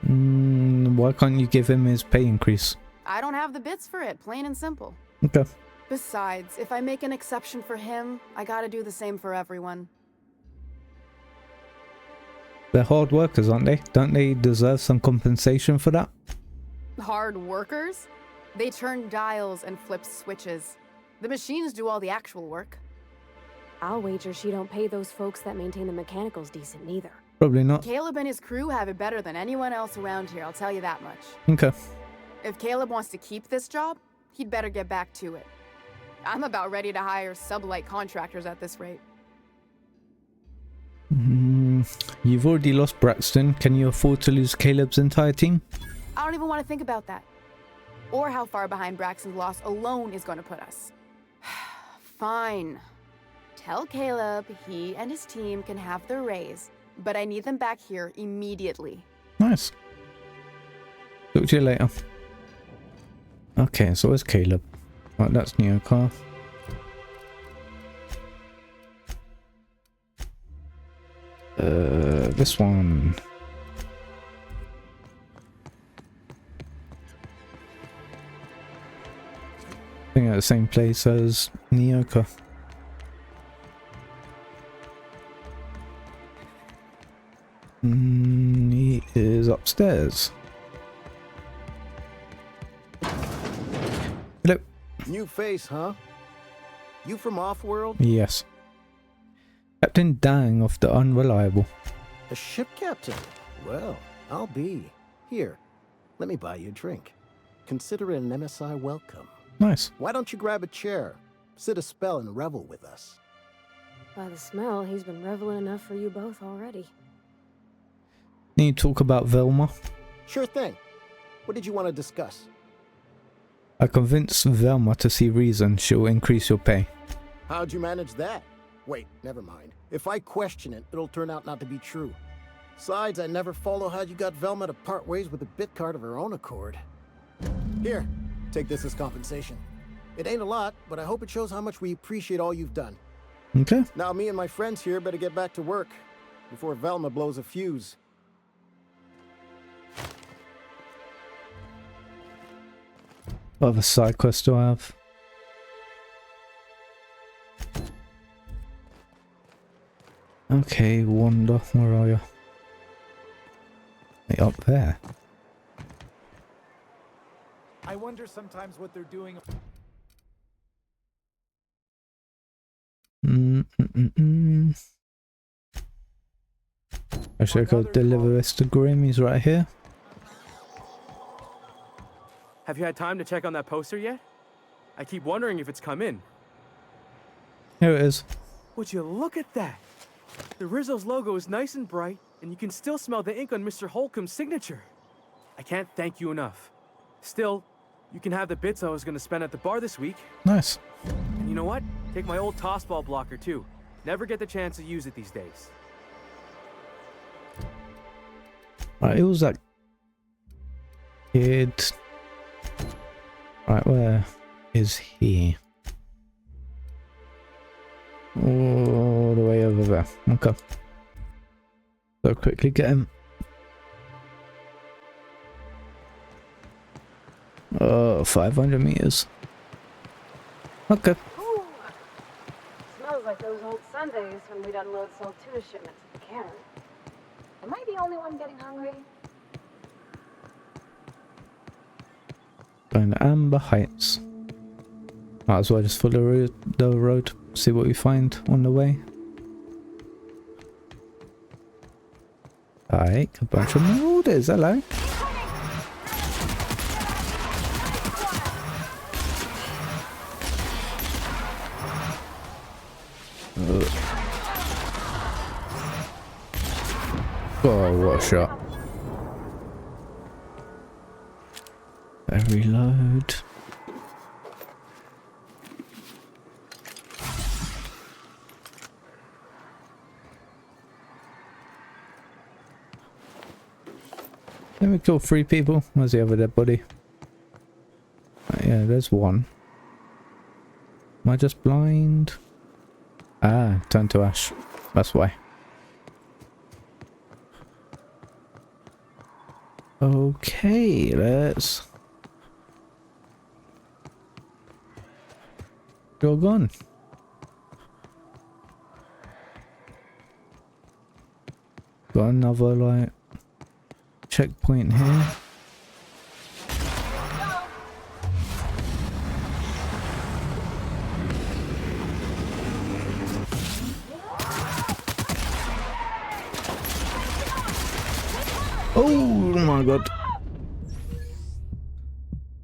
Why can't you give him his pay increase? I don't have the bits for it, plain and simple. Okay. Besides, if I make an exception for him, I gotta do the same for everyone. They're hard workers, aren't they? Don't they deserve some compensation for that? Hard workers? They turn dials and flip switches. The machines do all the actual work. I'll wager she don't pay those folks that maintain the mechanicals decent neither. Probably not. Caleb and his crew have it better than anyone else around here, I'll tell you that much. Okay. If Caleb wants to keep this job, he'd better get back to it. I'm about ready to hire sublight contractors at this rate. You've already lost Braxton. Can you afford to lose Caleb's entire team? I don't even want to think about that. Or how far behind Braxton's loss alone is going to put us. Fine. Tell Caleb he and his team can have their raise, but I need them back here immediately. Nice. Talk to you later. Okay, so where's Caleb? Oh, that's Neo car. This one. I think at the same place as Nyoka. He is upstairs. Hello. New face, huh? You from Offworld? Yes. Captain Dang of the Unreliable. A ship captain? Well, I'll be. Here, let me buy you a drink. Consider it an MSI welcome. Nice. Why don't you grab a chair, sit a spell and revel with us? By the smell, he's been reveling enough for you both already. Need to talk about Velma? Sure thing. What did you want to discuss? I convinced Velma to see reason she'll increase your pay. How'd you manage that? Wait, never mind. If I question it, it'll turn out not to be true. Besides, I never follow how you got Velma to part ways with a bit card of her own accord. Here, take this as compensation. It ain't a lot, but I hope it shows how much we appreciate all you've done. Okay. Now me and my friends here better get back to work before Velma blows a fuse. What other side quests do I have? Okay, Wanda, where are you? Hey, up there. I wonder sometimes what they're doing. I should go deliver this to Grim, he's right here. Have you had time to check on that poster yet? I keep wondering if it's come in. Here it is. Would you look at that? The Rizzo's logo is nice and bright, and you can still smell the ink on Mr. Holcomb's signature. I can't thank you enough. Still, you can have the bits I was going to spend at the bar this week. Nice. And you know what? Take my old tossball blocker, too. Never get the chance to use it these days. Right, it was that kid. Right, where is he? All the way over there. Okay. So quickly get him. 500 meters. Okay. Ooh. Smells like those old Sundays when we'd unload sold tuna shipments at the cannon. Am I the only one getting hungry? Going to Amber Heights. Might as well just follow the road, see what we find on the way. Like a bunch of marauders, hello. Oh, what a shot. Reload. Let me kill 3 people. Where's the other dead body? Yeah, there's one. Am I just blind? Ah, turned to ash. That's why. Okay, let's... You're gone. Got another, like, checkpoint here. Oh my god.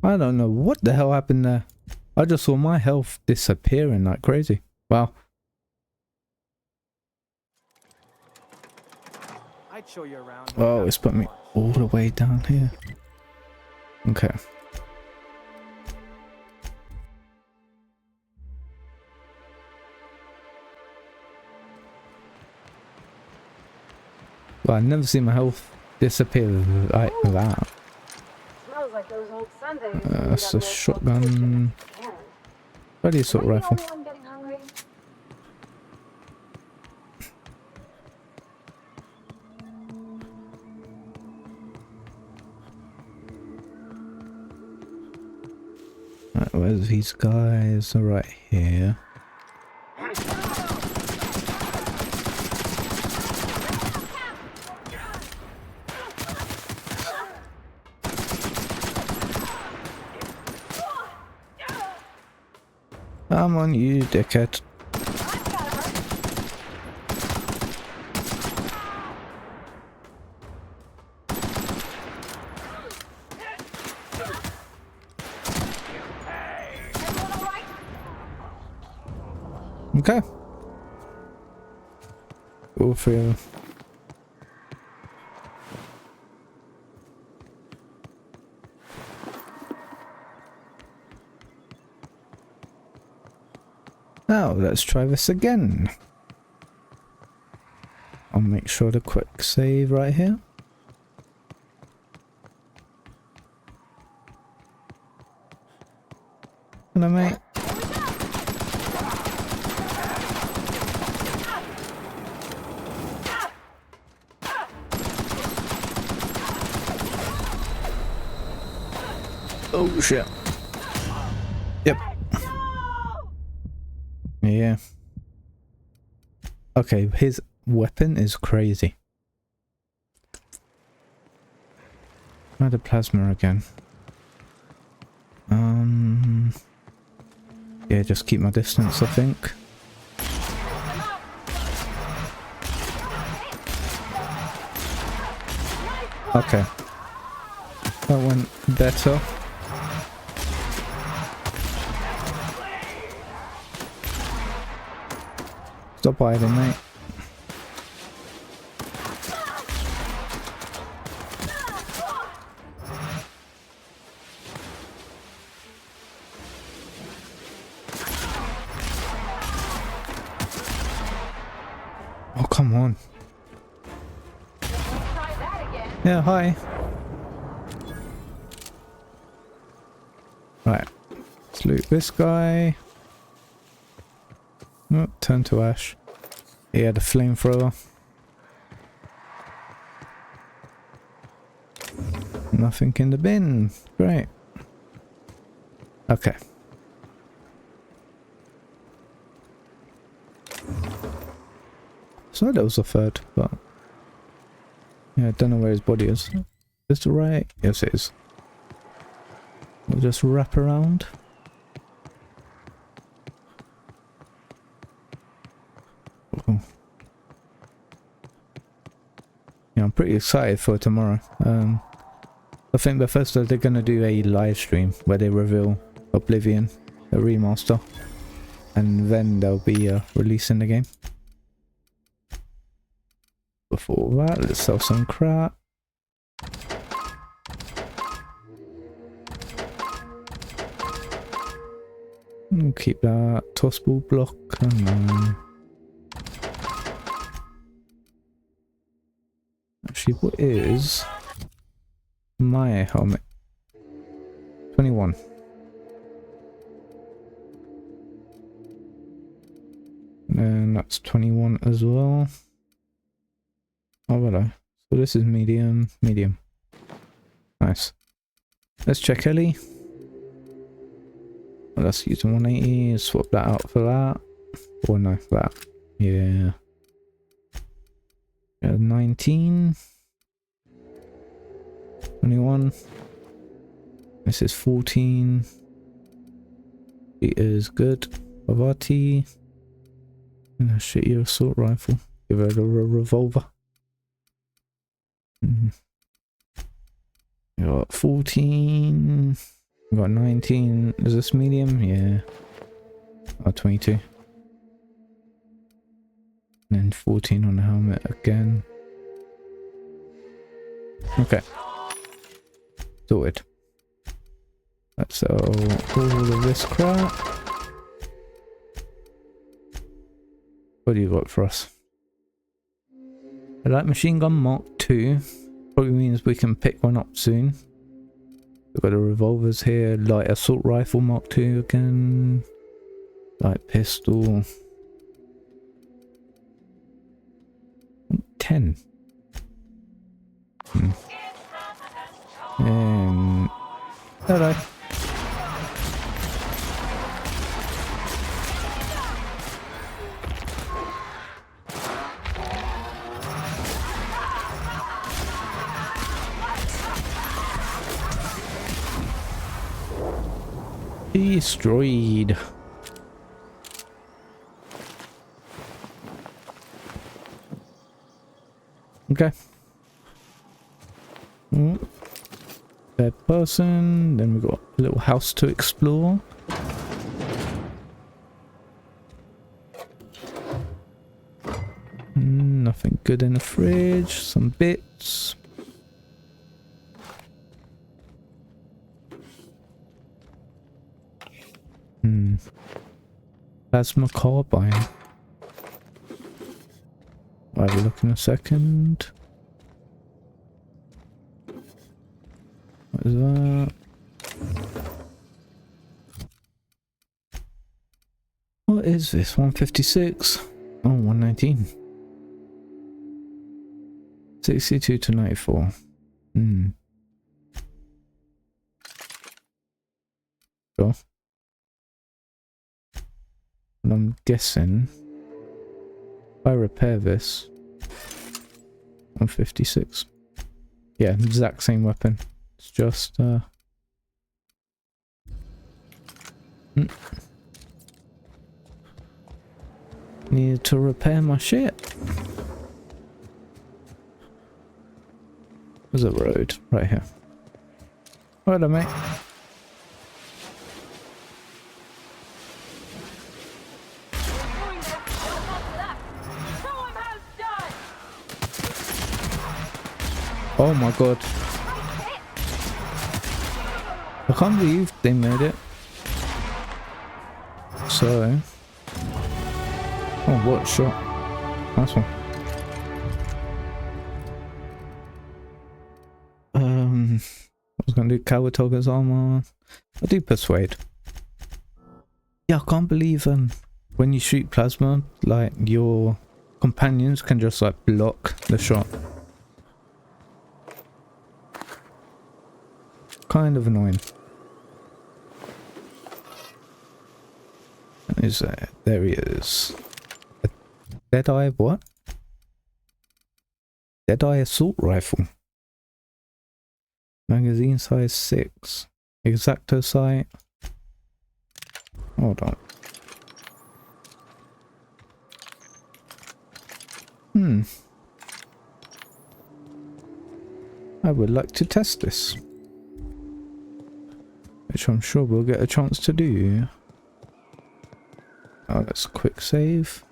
I don't know what the hell happened there. I just saw my health disappearing like crazy. Wow. I'd show you around. Oh, it's put me all the way down here. Okay. Well, I've never seen my health disappear like that. Smells like those old Sundays. That's a shotgun. Bloody assault rifle. Right, where's these guys? They're right here. Come on, you dickhead. Okay. All 3 of them. Now let's try this again. I'll make sure to quick save right here. Hello, mate. Oh shit. Yep. Yeah. Okay, his weapon is crazy. Try the plasma again. Yeah, just keep my distance, I think. Okay. That went better. Stop hiding, mate. Oh, come on. Yeah, hi. Right. Let's loot this guy. Oh, turn to ash. He had a flamethrower. Nothing in the bin. Great. Okay. So there was a third, but yeah, I don't know where his body is. Is it right? Yes, it is. We'll just wrap around. Oh. Yeah, I'm pretty excited for tomorrow. I think Bethesda, they're gonna do a live stream where they reveal Oblivion, the remaster, and then they'll be releasing the game. Before that, let's sell some crap. We'll keep that tossball block. And actually, what is my helmet? 21. And that's 21 as well. Oh, hello. So this is medium, medium. Nice. Let's check Ellie. Well, let's use 180. Swap that out for that. Or no, that. Yeah. 19. 21. This is 14. It is good. Avati. And a shitty assault rifle. Give her a revolver. We got 14. We got 19. Is this medium? Yeah. Oh, 22. And then 14 on the helmet again. Okay. Sorted. Let's sell all of this crap. What do you got for us? A light machine gun Mark II. Probably means we can pick one up soon. We've got the revolvers here. Light assault rifle Mark II again. Light pistol. 10. Hello. Destroyed. Okay. Dead person. Then we've got a little house to explore. Nothing good in the fridge. Some bits. Plasma carbine. I'll have a look in a second. What is that? What is this? 156? Oh, 119. 62 to 94. Sure. And I'm guessing if I repair this, 156. Yeah, exact same weapon. It's just need to repair my shit. There's a road right here. Hello, mate. Oh my god. I can't believe they made it. So. Oh, what a shot. Nice one. I was gonna do Kawatoga's armor. I'll do Persuade. Yeah, I can't believe when you shoot plasma, like your companions can just like block the shot. Kind of annoying. Is there? There he is. A Deadeye what? Deadeye assault rifle. Magazine size 6. Exacto sight. Hold on. I would like to test this. Which I'm sure we'll get a chance to do. Oh, that's a quick save.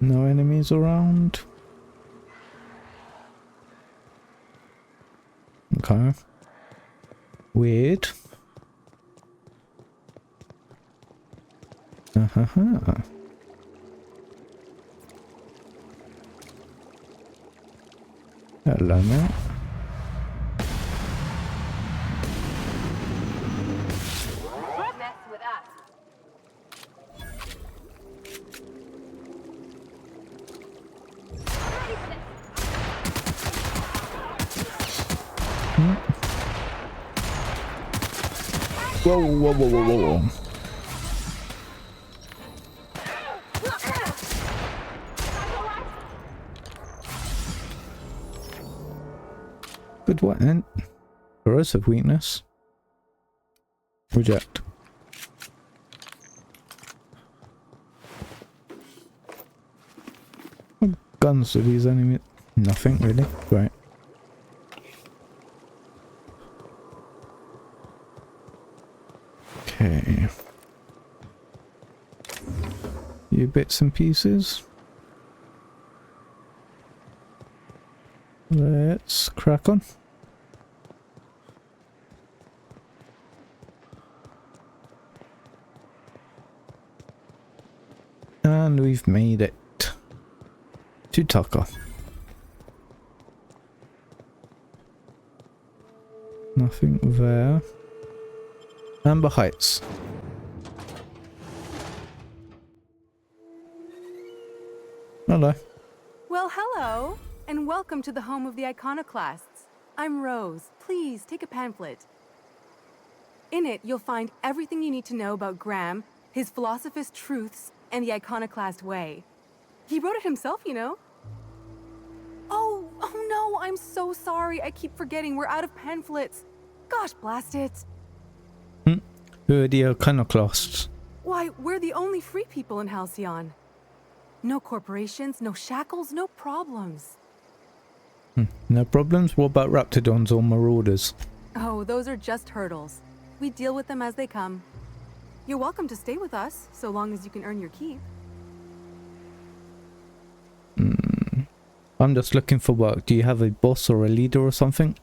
No enemies around. Okay. Weird. Uh-huh. Hello, mate. Mess with us. Whoa, whoa, whoa, whoa, whoa, whoa. Good one. Corrosive weakness. Reject. What guns do these enemies? Nothing really. Right. Okay. Few bits and pieces. Let's crack on. And we've made it to Tucker. Nothing there. Amber Heights. Hello. Well, hello, and welcome to the home of the Iconoclasts. I'm Rose. Please take a pamphlet. In it, you'll find everything you need to know about Graham, his Philosophist truths, and the Iconoclast way. He wrote it himself, you know. Oh no, I'm so sorry. I keep forgetting we're out of pamphlets. Gosh, blast it. Who are the Iconoclasts? Why, we're the only free people in Halcyon. No corporations, no shackles, no problems. No problems? What about Raptidons or Marauders? Oh, those are just hurdles. We deal with them as they come. You're welcome to stay with us, so long as you can earn your keep. I'm just looking for work. Do you have a boss or a leader or something?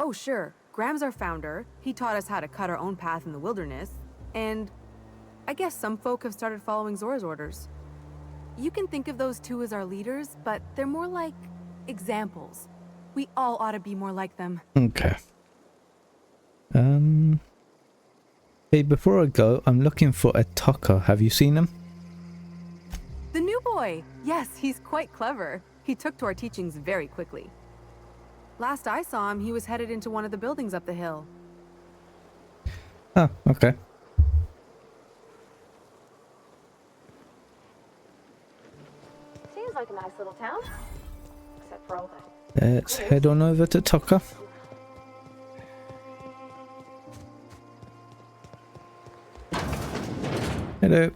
Oh, sure. Graham's our founder. He taught us how to cut our own path in the wilderness. And I guess some folk have started following Zora's orders. You can think of those two as our leaders, but they're more like examples. We all ought to be more like them. Okay. Hey, before I go, I'm looking for a Tucker. Have you seen him? The new boy! Yes, he's quite clever. He took to our teachings very quickly. Last I saw him, he was headed into one of the buildings up the hill. Oh, okay. Seems like a nice little town. Except for all the... Let's head on over to Tucker. Hello.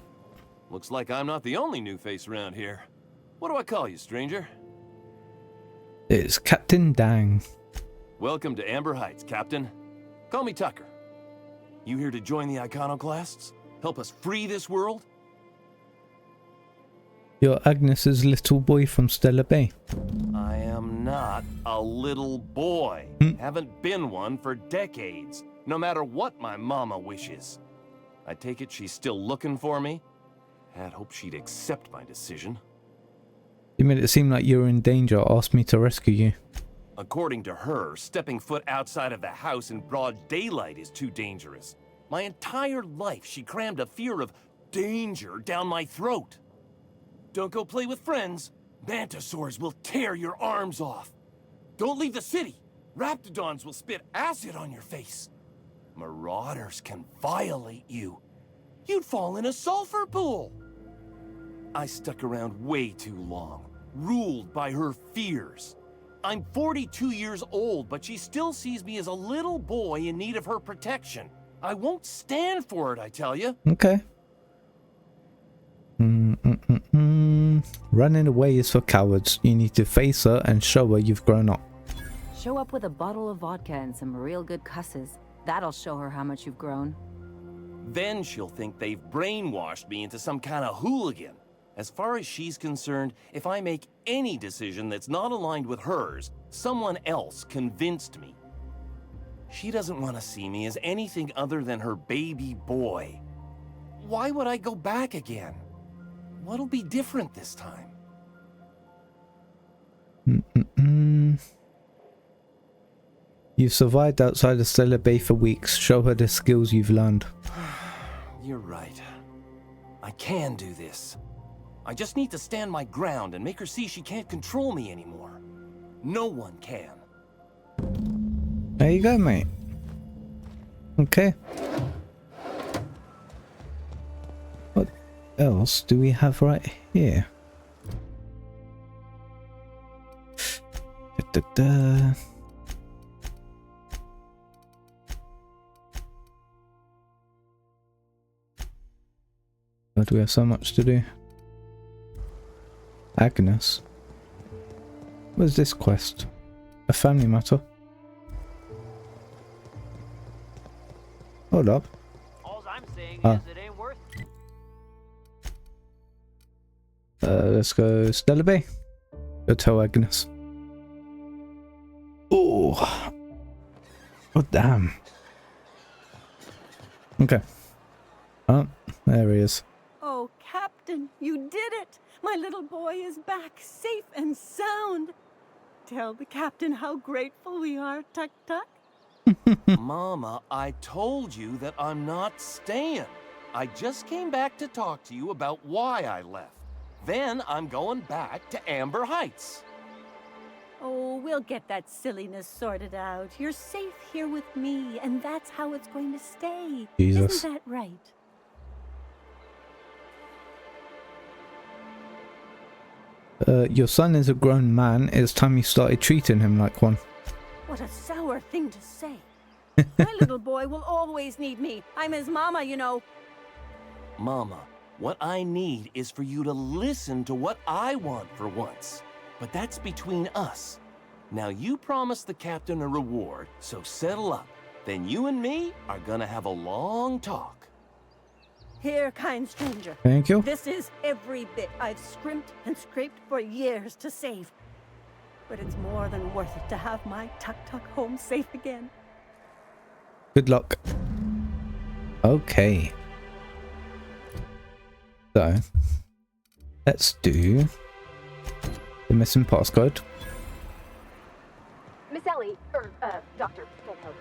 Looks like I'm not the only new face around here. What do I call you, stranger? It's Captain Dang. Welcome to Amber Heights, Captain. Call me Tucker. You here to join the Iconoclasts? Help us free this world? You're Agnes's little boy from Stellar Bay. I am not a little boy. Haven't been one for decades, no matter what my mama wishes. I take it she's still looking for me? Had hoped she'd accept my decision. You made it seem like you were in danger, asked me to rescue you. According to her, stepping foot outside of the house in broad daylight is too dangerous. My entire life, she crammed a fear of danger down my throat. Don't go play with friends. Mantisaurs will tear your arms off. Don't leave the city. Raptidons will spit acid on your face. Marauders can violate you. You'd fall in a sulfur pool. I stuck around way too long, ruled by her fears. I'm 42 years old, but she still sees me as a little boy in need of her protection. I won't stand for it, I tell you. Okay. Running away is for cowards. You need to face her and show her you've grown up. Show up with a bottle of vodka and some real good cusses. That'll show her how much you've grown. Then she'll think they've brainwashed me into some kind of hooligan. As far as she's concerned, if I make any decision that's not aligned with hers, someone else convinced me. She doesn't want to see me as anything other than her baby boy. Why would I go back again? What'll be different this time? You've survived outside of Stellar Bay for weeks. Show her the skills you've learned. You're right. I can do this. I just need to stand my ground and make her see she can't control me anymore. No one can. There you go, mate. Okay. What else do we have right here? God, we have so much to do. Agnes? What's this quest? A family matter? Hold up. All I'm saying is it ain't worth it. Let's go Stellar Bay. Go tell Agnes. Oh. Oh, damn. Okay. Oh, there he is. Oh, Captain, you did it! My little boy is back, safe and sound. Tell the captain how grateful we are, Tuck Tuck. Mama, I told you that I'm not staying. I just came back to talk to you about why I left. Then I'm going back to Amber Heights. Oh, we'll get that silliness sorted out. You're safe here with me, and that's how it's going to stay. Jesus. Isn't that right? Your son is a grown man. It's time you started treating him like one. What a sour thing to say. My little boy will always need me. I'm his mama, you know. Mama, what I need is for you to listen to what I want for once. But that's between us. Now you promised the captain a reward, so settle up. Then you and me are gonna have a long talk. Here, kind stranger. Thank you. This is every bit I've scrimped and scraped for years to save. But it's more than worth it to have my Tuck Tuck home safe again. Good luck. Okay. So, let's do the missing passcode. Miss Ellie, Dr. Fanhope,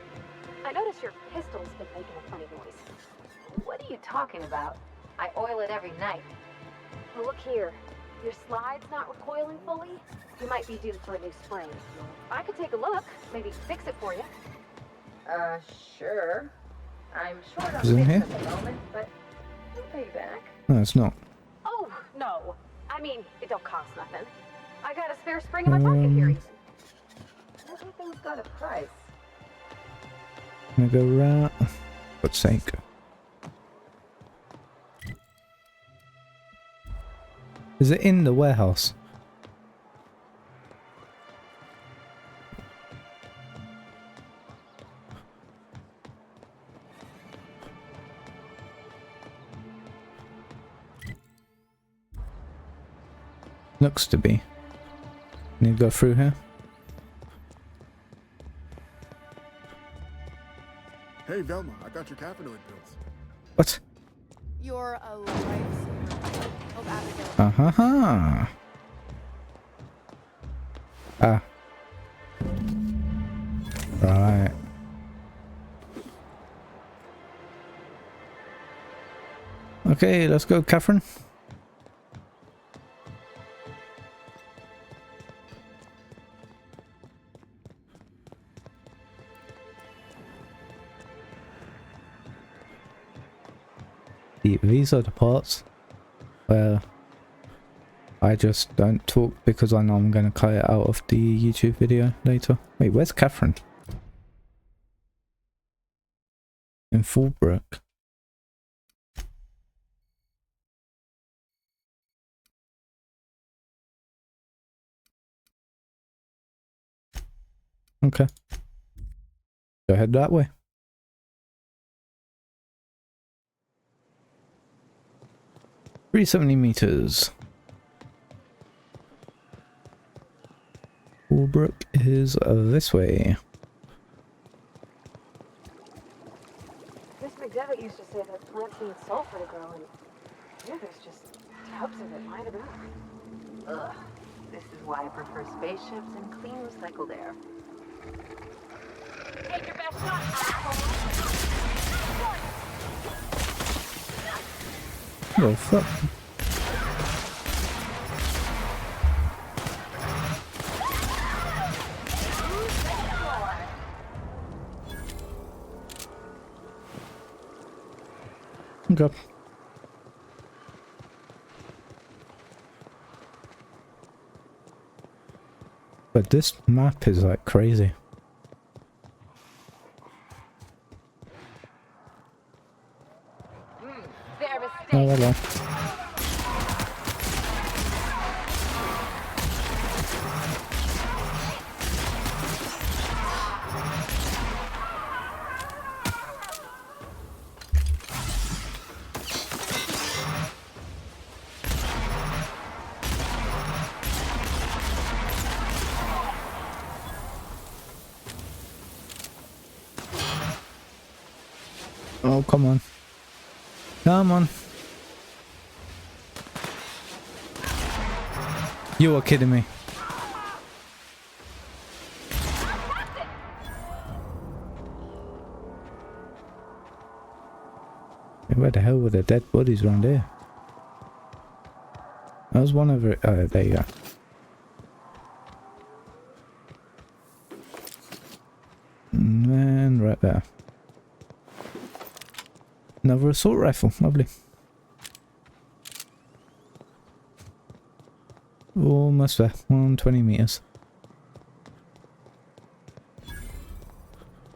I noticed your pistol's been making a funny noise. What are you talking about? I oil it every night. Well, look here. Your slide's not recoiling fully. You might be due for a new spring. I could take a look, maybe fix it for you. Sure. I'm short on Is it in bits here? at the moment, but I'll pay you back. No, it's not. Oh, no. I mean, it don't cost nothing. I got a spare spring in my pocket here, even. Everything's got a price. I'm gonna go right. For God's sake. Is it in the warehouse? Looks to be. Need to go through here. Hey, Velma, I got your caffeinoid pills. What? You're a lifesaver. Oh, Abigail. Uh-huh. Ah. Right. Okay, let's go, Catherine. These are the parts where I just don't talk because I know I'm going to cut it out of the YouTube video later. Wait, where's Catherine? In Fallbrook. Okay. Go ahead that way. $370. Fallbrook is this way. Miss McDevitt used to say that plants need sulfur to grow, and here there's just tubs of it lying about. Ugh. This is why I prefer spaceships and clean recycled air. Take your best shot, asshole! Oh, fuck. Okay. But this map is like crazy. Oh, hello. Oh, come on. Come on. You are kidding me. Where the hell were the dead bodies around here? That was one over. Oh, there you go. And then right there. Another assault rifle. Lovely. Almost there. 120 meters.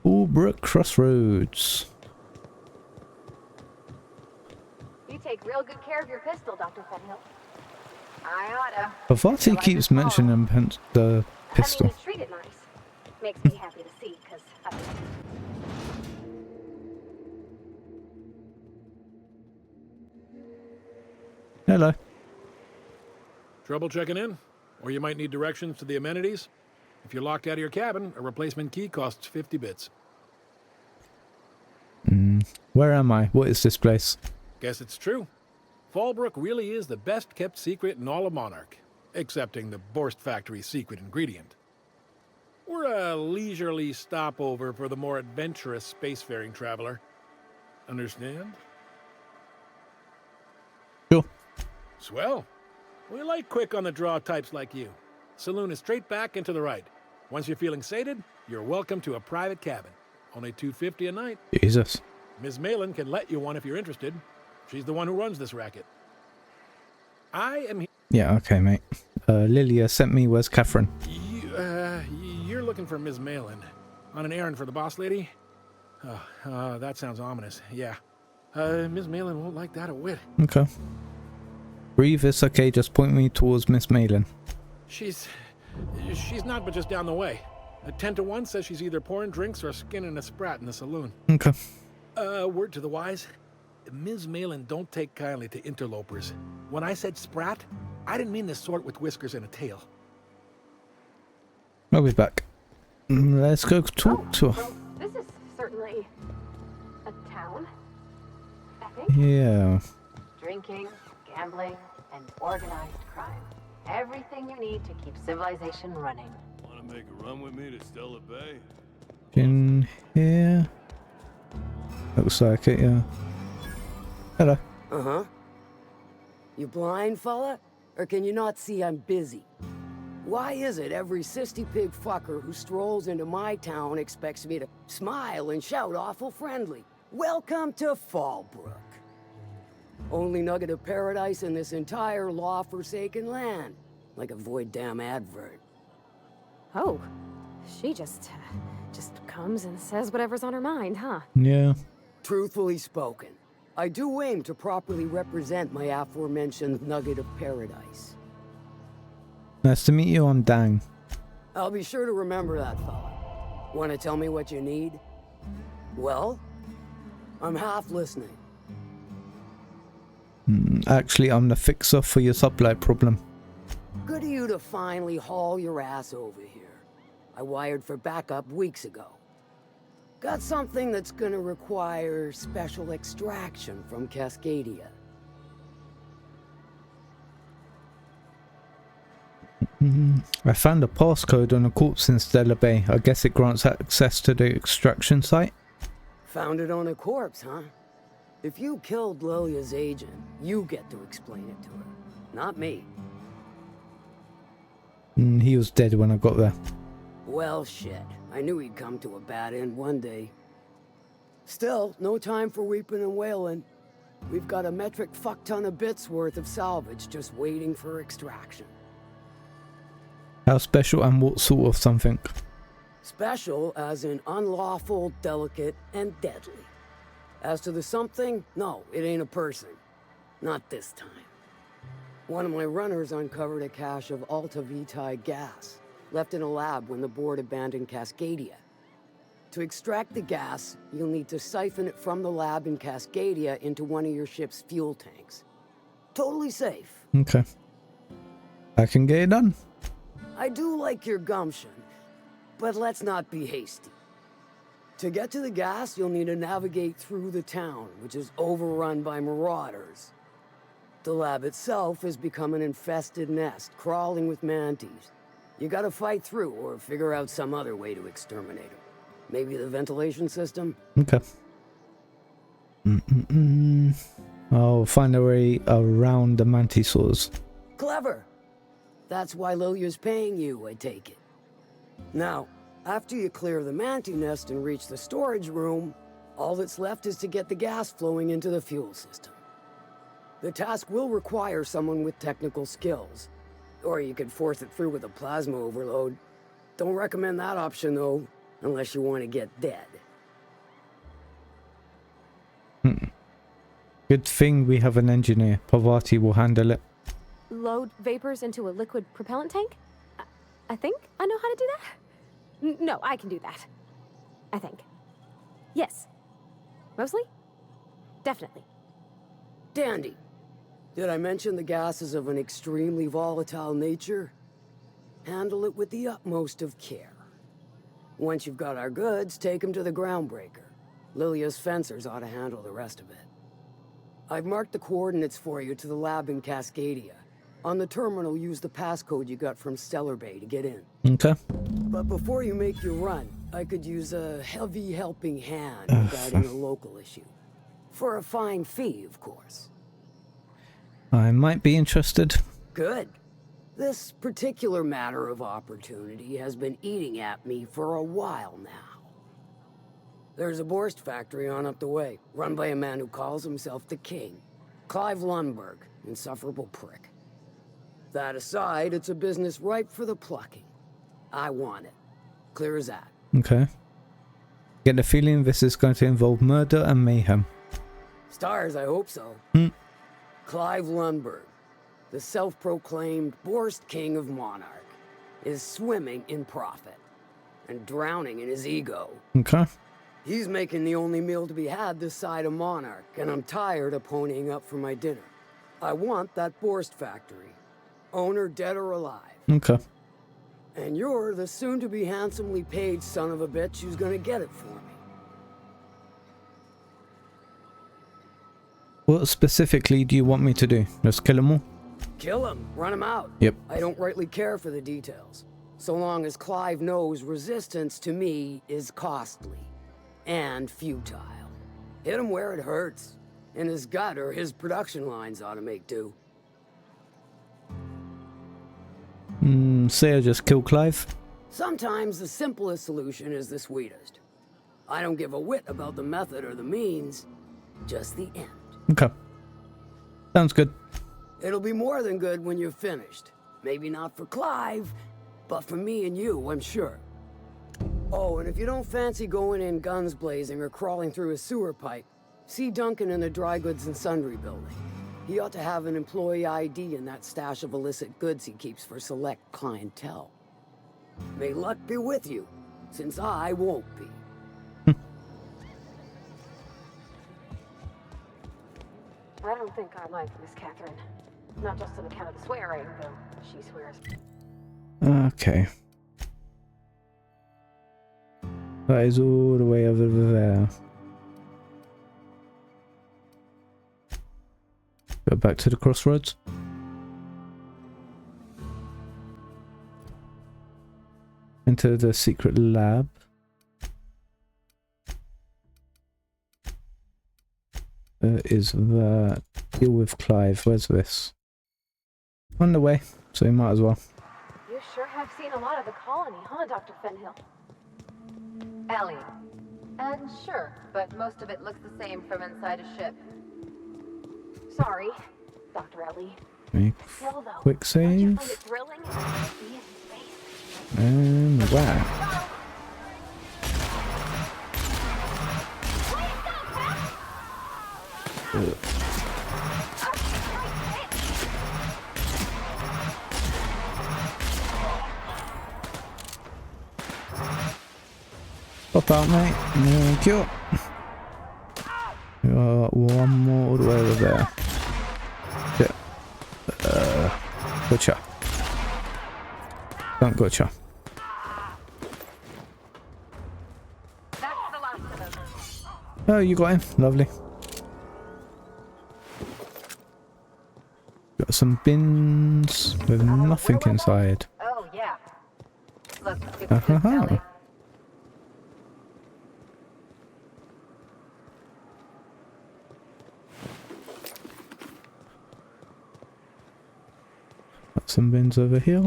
Fallbrook Crossroads. You take real good care of your pistol, Dr. Fenhill. I oughta. Pavati keeps mentioning the pistol. I mean, treat it nice. Makes me happy to see, because Hello. Trouble checking in? Or you might need directions to the amenities? If you're locked out of your cabin, a replacement key costs 50 bits. Where am I? What is this place? Guess it's true. Fallbrook really is the best kept secret in all of Monarch, excepting the Borst Factory's secret ingredient. We're a leisurely stopover for the more adventurous spacefaring traveler. Understand? Sure. Swell. We like quick on the draw types like you. Saloon is straight back and to the right. Once you're feeling sated, you're welcome to a private cabin. Only $250 a night. Jesus. Ms. Malin can let you one if you're interested. She's the one who runs this racket. I am here. Yeah, okay, mate. Lilia sent me. Where's Catherine? You're looking for Ms. Malin. On an errand for the boss lady? That sounds ominous. Yeah. Ms. Malin won't like that a whit. Okay. Breathe, it's okay. Just point me towards Miss Malin. She's not but just down the way. A 10 to 1 says she's either pouring drinks or skinning a sprat in the saloon. Okay. Word to the wise. Ms. Malin don't take kindly to interlopers. When I said sprat, I didn't mean the sort with whiskers and a tail. I'll be back. Let's go talk to her. Well, this is certainly a town, I think. Yeah. Drinking, gambling, and organized crime. Everything you need to keep civilization running. Want to make a run with me to Stellar Bay? In here. Looks like it, yeah. Hello. Uh-huh. You blind, fella? Or can you not see I'm busy? Why is it every sissy pig fucker who strolls into my town expects me to smile and shout awful friendly? Welcome to Fallbrook. Only nugget of paradise in this entire law-forsaken land. Like a void damn advert. Oh, she just comes and says whatever's on her mind, huh? Yeah. Truthfully spoken, I do aim to properly represent my aforementioned nugget of paradise. Nice to meet you, I'm Dang. I'll be sure to remember that, fella. Want to tell me what you need? Well, I'm half listening. Actually, I'm the fixer for your sublight problem. Good of you to finally haul your ass over here. I wired for backup weeks ago. Got something that's gonna require special extraction from Cascadia. I found a passcode on a corpse in Stellar Bay. I guess it grants access to the extraction site. Found it on a corpse, huh? If you killed Lilia's agent, you get to explain it to her, not me. He was dead when I got there. Well, shit. I knew he'd come to a bad end one day. Still, no time for weeping and wailing. We've got a metric fuck-ton of bits worth of salvage just waiting for extraction. How special and what sort of something? Special as in unlawful, delicate, and deadly. As to the something, no, it ain't a person. Not this time. One of my runners uncovered a cache of Alta Vitae gas, left in a lab when the board abandoned Cascadia. To extract the gas, you'll need to siphon it from the lab in Cascadia into one of your ship's fuel tanks. Totally safe. Okay. I can get it done. I do like your gumption, but let's not be hasty. To get to the gas, you'll need to navigate through the town, which is overrun by marauders. The lab itself has become an infested nest, crawling with mantis. You gotta fight through or figure out some other way to exterminate them. Maybe the ventilation system? Okay. I'll find a way around the mantisaurs. Clever. That's why Lilia's paying you, I take it. Now, after you clear the mantis nest and reach the storage room, all that's left is to get the gas flowing into the fuel system. The task will require someone with technical skills. Or you could force it through with a plasma overload. Don't recommend that option, though, unless you want to get dead. Good thing we have an engineer. Parvati will handle it. Load vapors into a liquid propellant tank? I think I know how to do that. No, I can do that. I think. Yes. Mostly? Definitely. Dandy. Did I mention the gas is of an extremely volatile nature? Handle it with the utmost of care. Once you've got our goods, take them to the groundbreaker. Lilia's fencers ought to handle the rest of it. I've marked the coordinates for you to the lab in Cascadia. On the terminal, use the passcode you got from Stellar Bay to get in. Okay. But before you make your run, I could use a heavy helping hand regarding a local issue. For a fine fee, of course. I might be interested. Good. This particular matter of opportunity has been eating at me for a while now. There's a Borst factory on up the way, run by a man who calls himself the King. Clive Lundberg, insufferable prick. That aside, it's a business ripe for the plucking. I want it. Clear as that. Okay. Get the feeling this is going to involve murder and mayhem. Stars, I hope so. Clive Lundberg, the self-proclaimed Borst King of Monarch, is swimming in profit and drowning in his ego. Okay. He's making the only meal to be had this side of Monarch, and I'm tired of ponying up for my dinner. I want that Borst factory. owner dead or alive. Okay. And you're the soon-to-be handsomely paid son of a bitch who's gonna get it for me. What specifically do you want me to do? Just kill them all? Kill him, run him out. Yep. I don't rightly care for the details. So long as Clive knows resistance to me is costly and futile. Hit him where it hurts. In his gut, or his production lines ought to make do. Say I just kill Clive? Sometimes the simplest solution is the sweetest. I don't give a whit about the method or the means, just the end. Okay. Sounds good. It'll be more than good when you're finished. Maybe not for Clive, but for me and you, I'm sure. Oh, and if you don't fancy going in guns blazing or crawling through a sewer pipe, see Duncan in the dry goods and sundry building. He ought to have an employee ID in that stash of illicit goods he keeps for select clientele. May luck be with you, since I won't be. I don't think I like Miss Catherine. Not just on account of the swearing, though she swears. Okay. That is all the way over there. Go back to the crossroads. Into the secret lab. Is that deal with Clive? Where's this? On the way, so you might as well. You sure have seen a lot of the colony, huh, Dr. Fenhill? Ellie. And sure, but most of it looks the same from inside a ship. Sorry, Dr. Ellie. Make Still, though, quick don't you save. find it thrilling to be in space? And wow. Ugh. Pop out, mate. Thank you. One more all the way over there. Yeah. Gotcha. Don't gotcha. Oh, you got him. Lovely. Got some bins with nothing inside. Oh, yeah. Look, Uh-huh. Got some bins over here.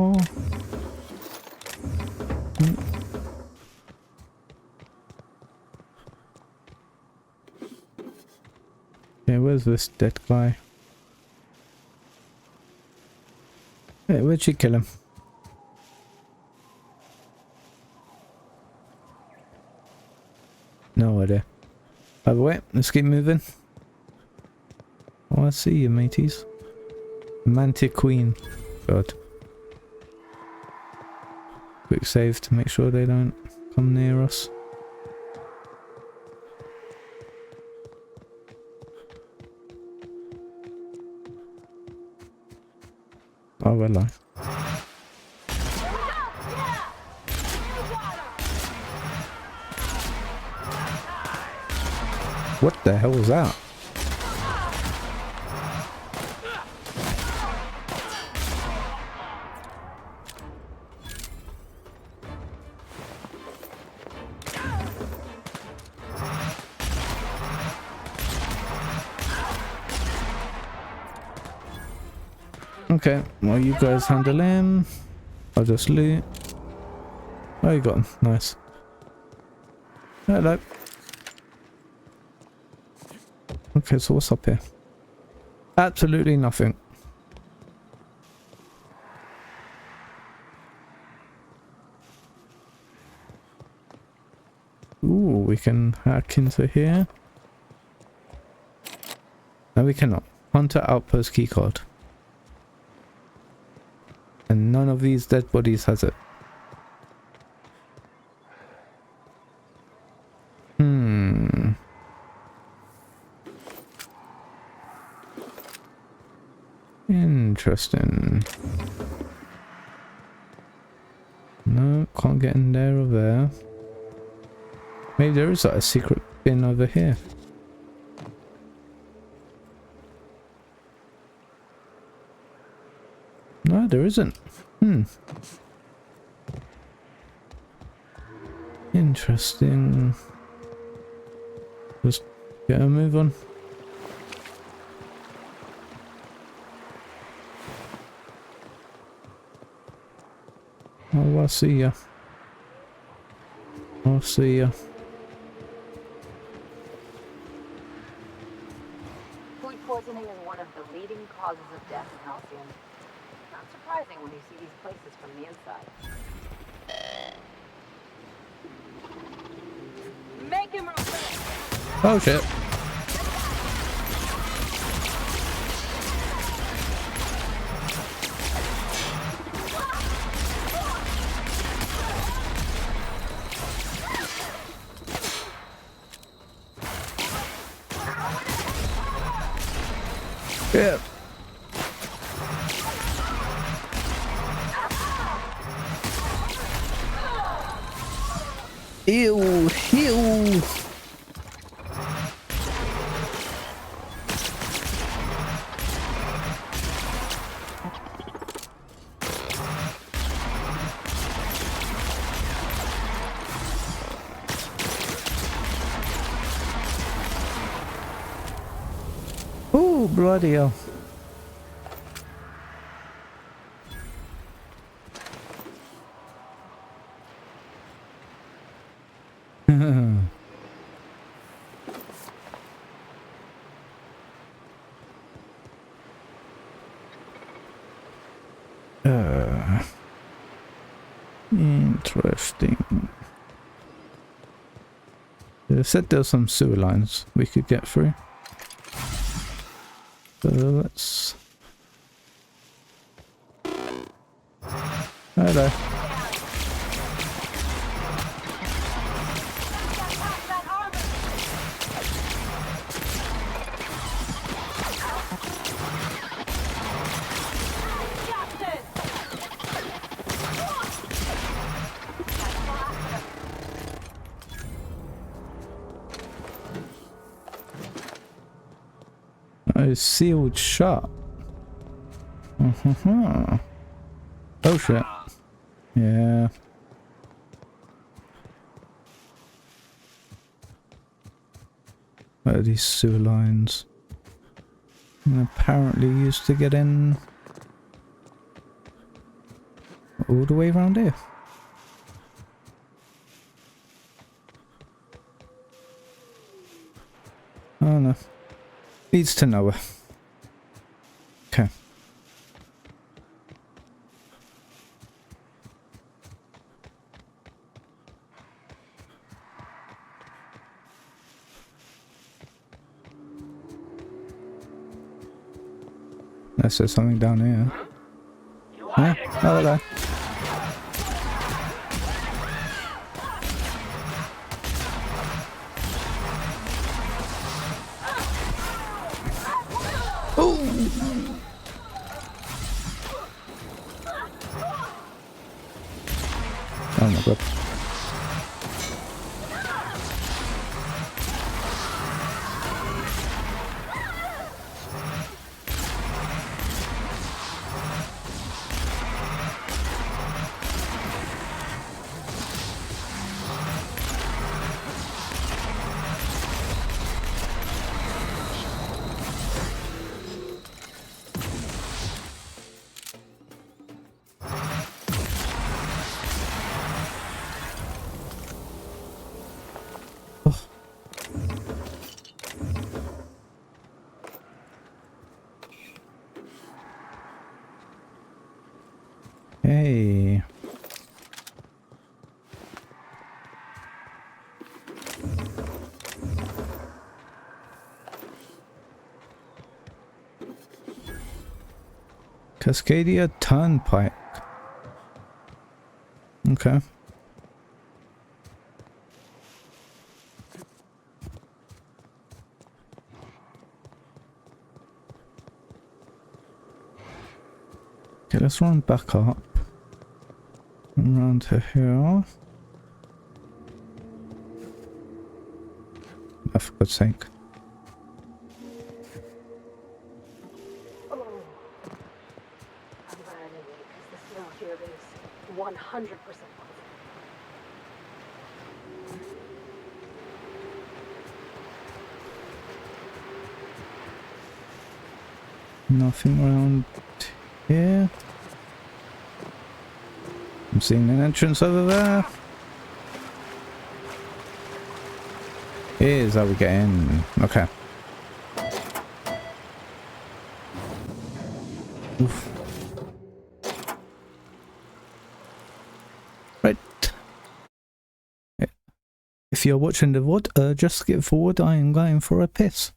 Okay, where's this dead guy? Hey, where'd she kill him? No idea. By the way, let's keep moving. Oh, I see you, mateys. Mantic Queen. God. Quick save to make sure they don't come near us. Oh, well, what the hell was that? Okay, well you guys handle him. I'll just loot. Oh, you got him. Nice. Hello. Okay, so what's up here? Absolutely nothing. Ooh, we can hack into here. No, we cannot. Hunter Outpost keycard. And none of these dead bodies has it. Interesting. No, can't get in there or there. Maybe there is like a secret bin over here. No, there isn't. Interesting. Just get a move on. Oh, I see ya. I'll see ya. Food poisoning is one of the leading causes of death in Halcyon. Not surprising when you see these places from the inside. Make him Oh shit. Yeah. Ew, ew. Oh, bloody hell. Interesting. They said there's some sewer lines we could get through. So let's... Hello. Oh, it's sealed shut. Oh shit. Yeah. Where are these sewer lines? And apparently used to get in all the way around here. Oh no. Leads to nowhere. Okay. Unless there's something down here. Huh? Oh, hello. Oh my god. Hey. Cascadia Turnpike. Okay. let's run back up. And round to here. Oh, for God's sake. Oh, I'm glad I didn't eat, because the smell here is 100% Nothing around here. I'm seeing an entrance over there. Here's how we get in. Okay. Oof. Right. If you're watching the VOD, just skip forward. I am going for a piss.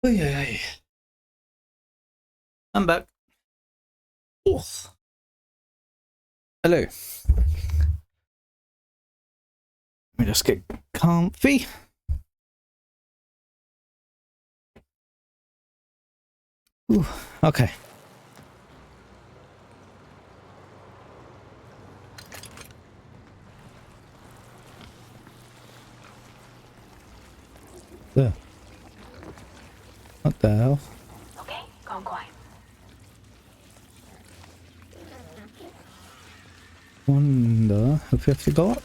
Oh yeah. I'm back. Oh. Hello. Let me just get comfy. Ooh, okay. There. What the hell? Okay, gone quiet. Wonder if we have to go up.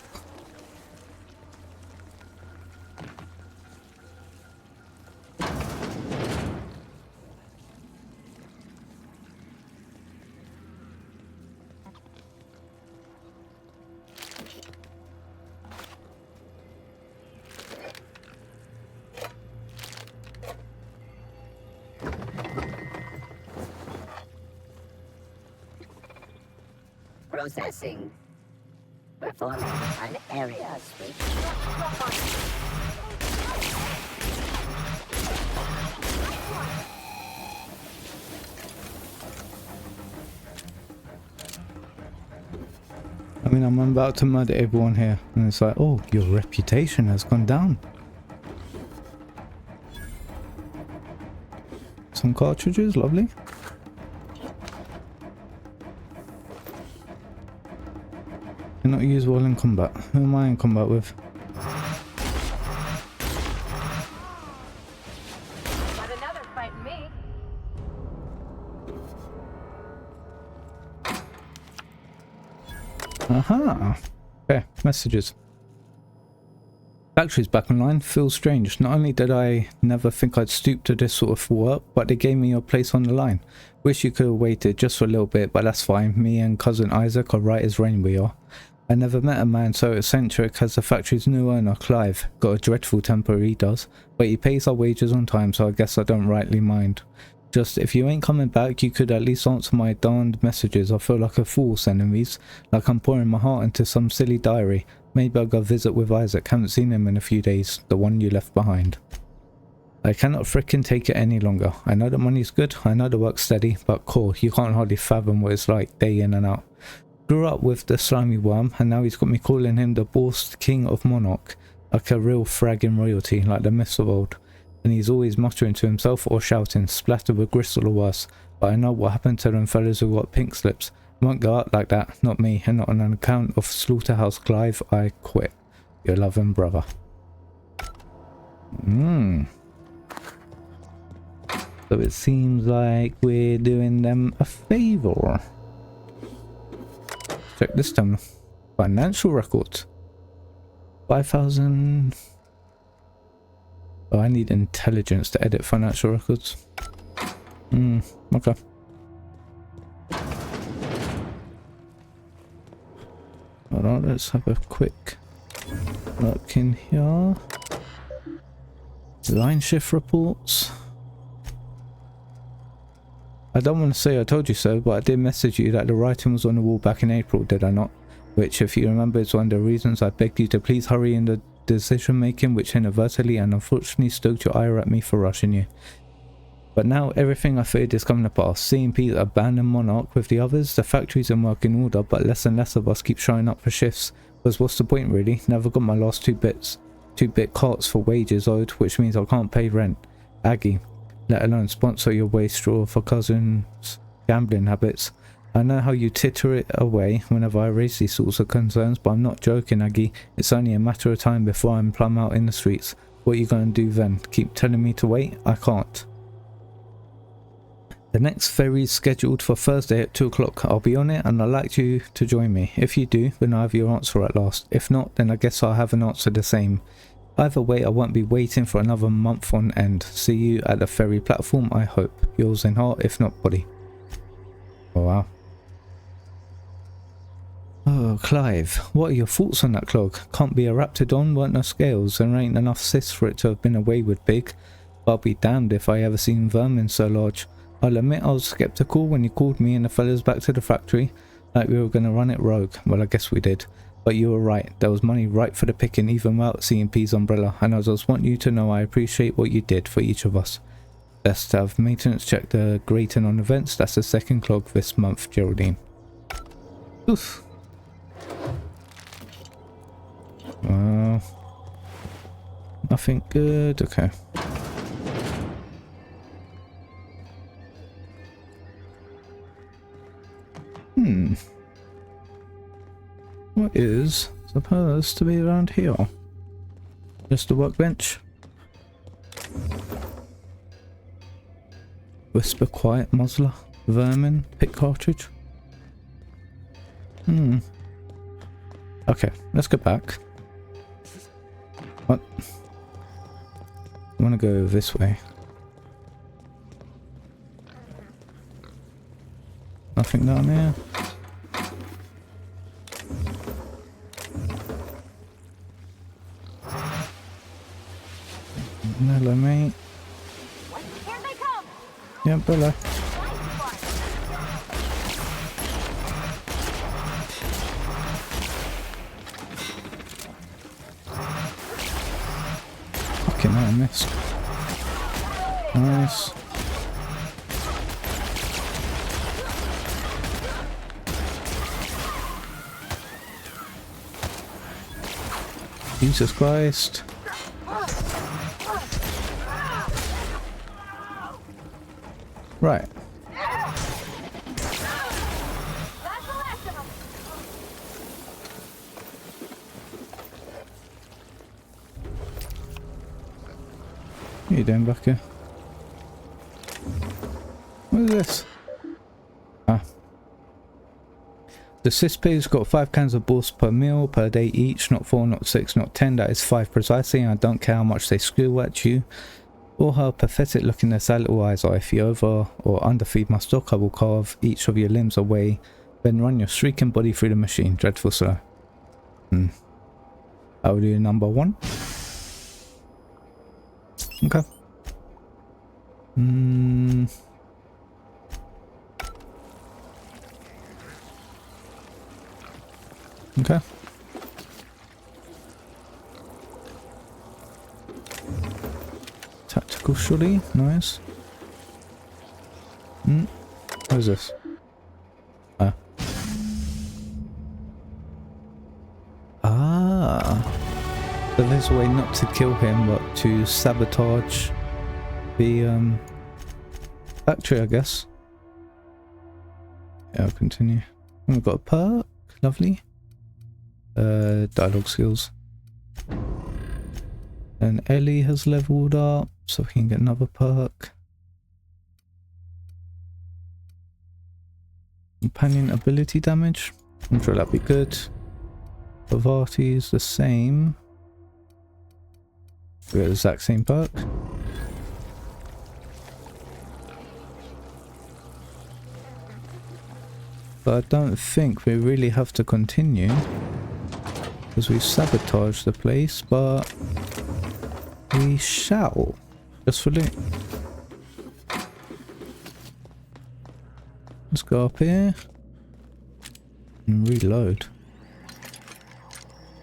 Processing. Performing an area switch. I mean, I'm about to murder everyone here, and it's like, oh, your reputation has gone down. Some cartridges, lovely. Cannot use while in combat. Who am I in combat with? Not another fighting me. Aha! Okay, messages. Factory's back online. Feels strange. Not only did I never think I'd stoop to this sort of work, but they gave me your place on the line. Wish you could have waited just for a little bit, but that's fine. Me and cousin Isaac are right as rain we are. I never met a man so eccentric as the factory's new owner, Clive. Got a dreadful temper, he does. But he pays our wages on time, so I guess I don't rightly mind. Just, if you ain't coming back, you could at least answer my darned messages. I feel like a fool sending these. Like I'm pouring my heart into some silly diary. Maybe I'll go visit with Isaac. Haven't seen him in a few days. The one you left behind. I cannot frickin' take it any longer. I know the money's good. I know the work's steady. But core, you can't hardly fathom what it's like day in and out. Grew up with the slimy worm, and now he's got me calling him the borscht king of Monarch, like a real fragging royalty, like the myths of old. And he's always muttering to himself or shouting, splattered with gristle or worse. But I know what happened to them fellas who got pink slips. Won't go out like that, not me, and not on an account of Slaughterhouse Clive. I quit. Your loving brother. So it seems like we're doing them a favor. Check this terminal. Financial records. 5,000. Oh, I need intelligence to edit financial records. Okay. Hold on, let's have a quick look in here. Line shift reports. I don't want to say I told you so, but I did message you that the writing was on the wall back in April, did I not? Which, if you remember, is one of the reasons I begged you to please hurry in the decision making, which inadvertently and unfortunately stoked your ire at me for rushing you. But now everything I feared is coming to pass. C&P's abandoned Monarch with the others, the factory's in working order, but less and less of us keep showing up for shifts. Because what's the point really? Never got my last 2-bit carts for wages owed, which means I can't pay rent. Aggie, let alone sponsor your waste straw for cousins' gambling habits. I know how you titter it away whenever I raise these sorts of concerns, but I'm not joking, Aggie. It's only a matter of time before I'm plumb out in the streets. What are you going to do then? Keep telling me to wait? I can't. The next ferry is scheduled for Thursday at 2 o'clock. I'll be on it and I'd like you to join me. If you do, then I have your answer at last. If not, then I guess I'll have an answer the same. Either way, I won't be waiting for another month on end. See you at the ferry platform, I hope. Yours in heart, if not body. Oh, wow. Oh, Clive, what are your thoughts on that clog? Can't be a Raptidon, weren't no scales, and there ain't enough cysts for it to have been a wayward pig. I'll be damned if I ever seen vermin so large. I'll admit I was skeptical when you called me and the fellas back to the factory, like we were going to run it rogue. Well, I guess we did. But you were right, there was money right for the picking even without C&P's umbrella, and I just want you to know I appreciate what you did for each of us. Best to have maintenance check the grating on events, that's the second clog this month, Geraldine. Oof. Nothing good, okay. What is supposed to be around here? Just a workbench? Whisper quiet muzzler? Vermin? Pick cartridge? Okay, let's go back. What? I want to go this way. Nothing down there. Hello, mate. Here they come. Yeah, hello. Fucking hell, I missed. Nice. Jesus Christ. Right. What are you doing back here? What is this? Ah. The Cispay's got 5 cans of boost per meal per day each, not 4, not 6, not 10, that is 5 precisely, and I don't care how much they squeal at you or how pathetic looking their sad little eyes are. If you over or underfeed my stock, I will carve each of your limbs away, then run your shrieking body through the machine. Dreadful slow. I will do number 1. Okay. Okay. Tactical shotty, nice. What is this? So there's a way not to kill him, but to sabotage the factory, I guess. Yeah, I'll continue. And we've got a perk, lovely. Dialogue skills. And Ellie has leveled up, so we can get another perk. Companion ability damage. I'm sure that'd be good. Bavati is the same. We got the exact same perk. But I don't think we really have to continue, because we sabotaged the place, but we shall, just for loot. Let's go up here and reload.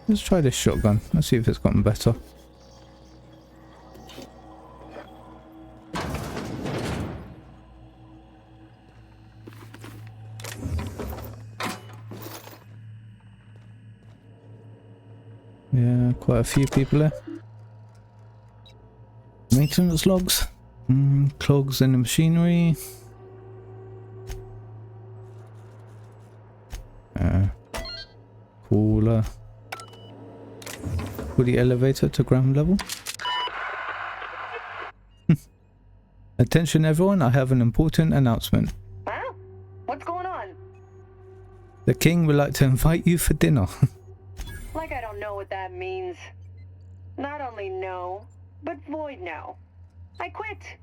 Let's try this shotgun. Let's see if it's gotten better. Yeah, quite a few people there. Maintenance logs. Clogs in the machinery. Cooler. Put the elevator to ground level. Attention everyone, I have an important announcement. Wow, what's going on? The king would like to invite you for dinner. Like I don't know what that means. Not only no, but void no. I quit.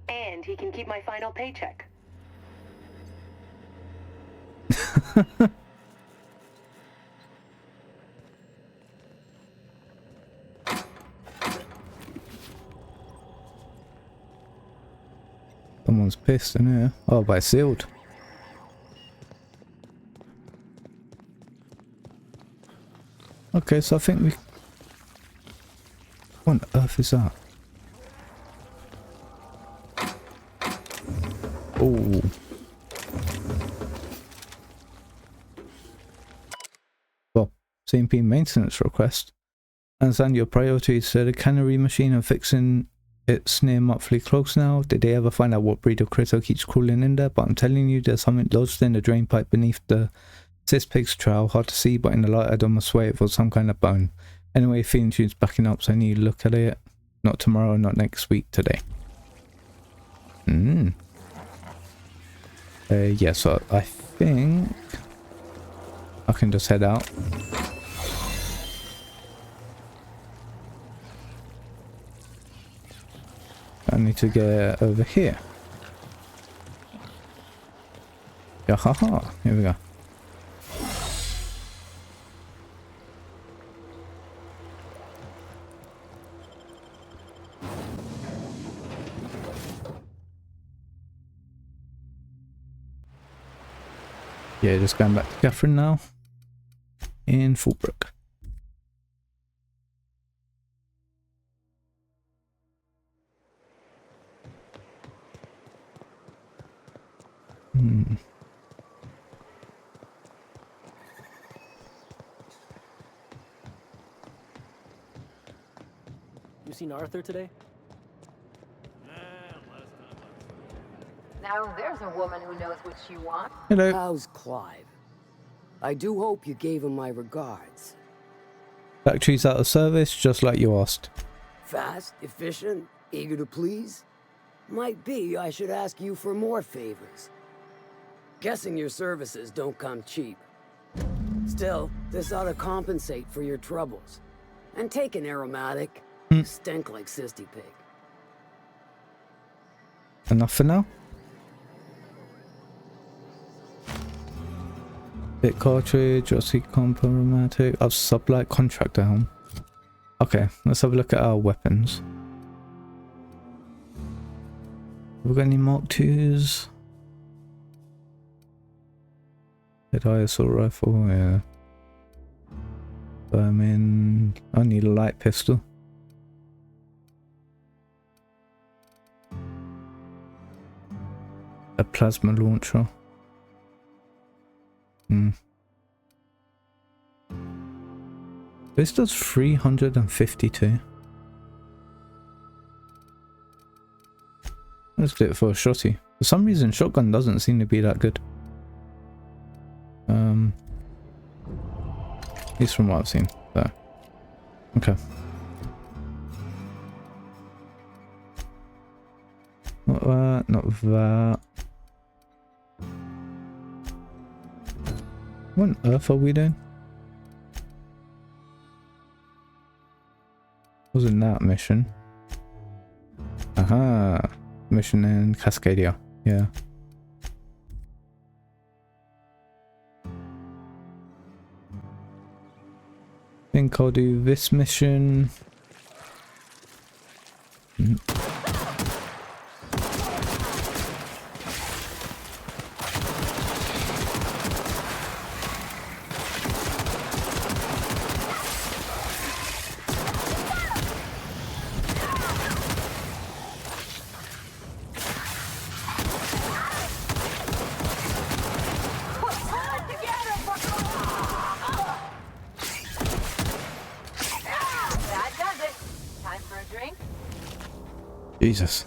And he can keep my final paycheck. Someone's pissed in here. Oh, but it's sealed. Okay, so I think we... What on earth is that? Oh. Well, CMP maintenance request. Understand your priorities to the cannery machine and fixing it's near monthly clogs now. Did they ever find out what breed of critter keeps crawling in there? But I'm telling you, there's something lodged in the drain pipe beneath the Cispig's trowel. Hard to see, but in the light I'd almost swear it was some kind of bone. Anyway, feeling tune's backing up, so I need to look at it. Not tomorrow, not next week, today. Yeah, so I think I can just head out. I need to get over here. Yeah, haha. Here we go. Yeah, just going back to Catherine now. In Fallbrook. You seen Arthur today? Now there's a woman who knows what you want. Hello. How's Clive? I do hope you gave him my regards. Factory's out of service, just like you asked. Fast, efficient, eager to please? Might be I should ask you for more favors. Guessing your services don't come cheap. Still, this ought to compensate for your troubles. And take an aromatic. You stink like Sisty Pig. Enough for now? Bit cartridge, Aussie comp aromatic. I've sublight contract down. Okay, let's have a look at our weapons. Have we got any Mark 2s? Dead eye assault rifle, yeah. I need a light pistol. A plasma launcher. This does 352. Let's do it for a shotty. For some reason, shotgun doesn't seem to be that good. At least from what I've seen. So, okay. Not that, not that. What on earth are we doing? Wasn't that mission? Aha! Mission in Cascadia. Yeah. Think I'll do this mission. That does it. Time for a drink? Jesus.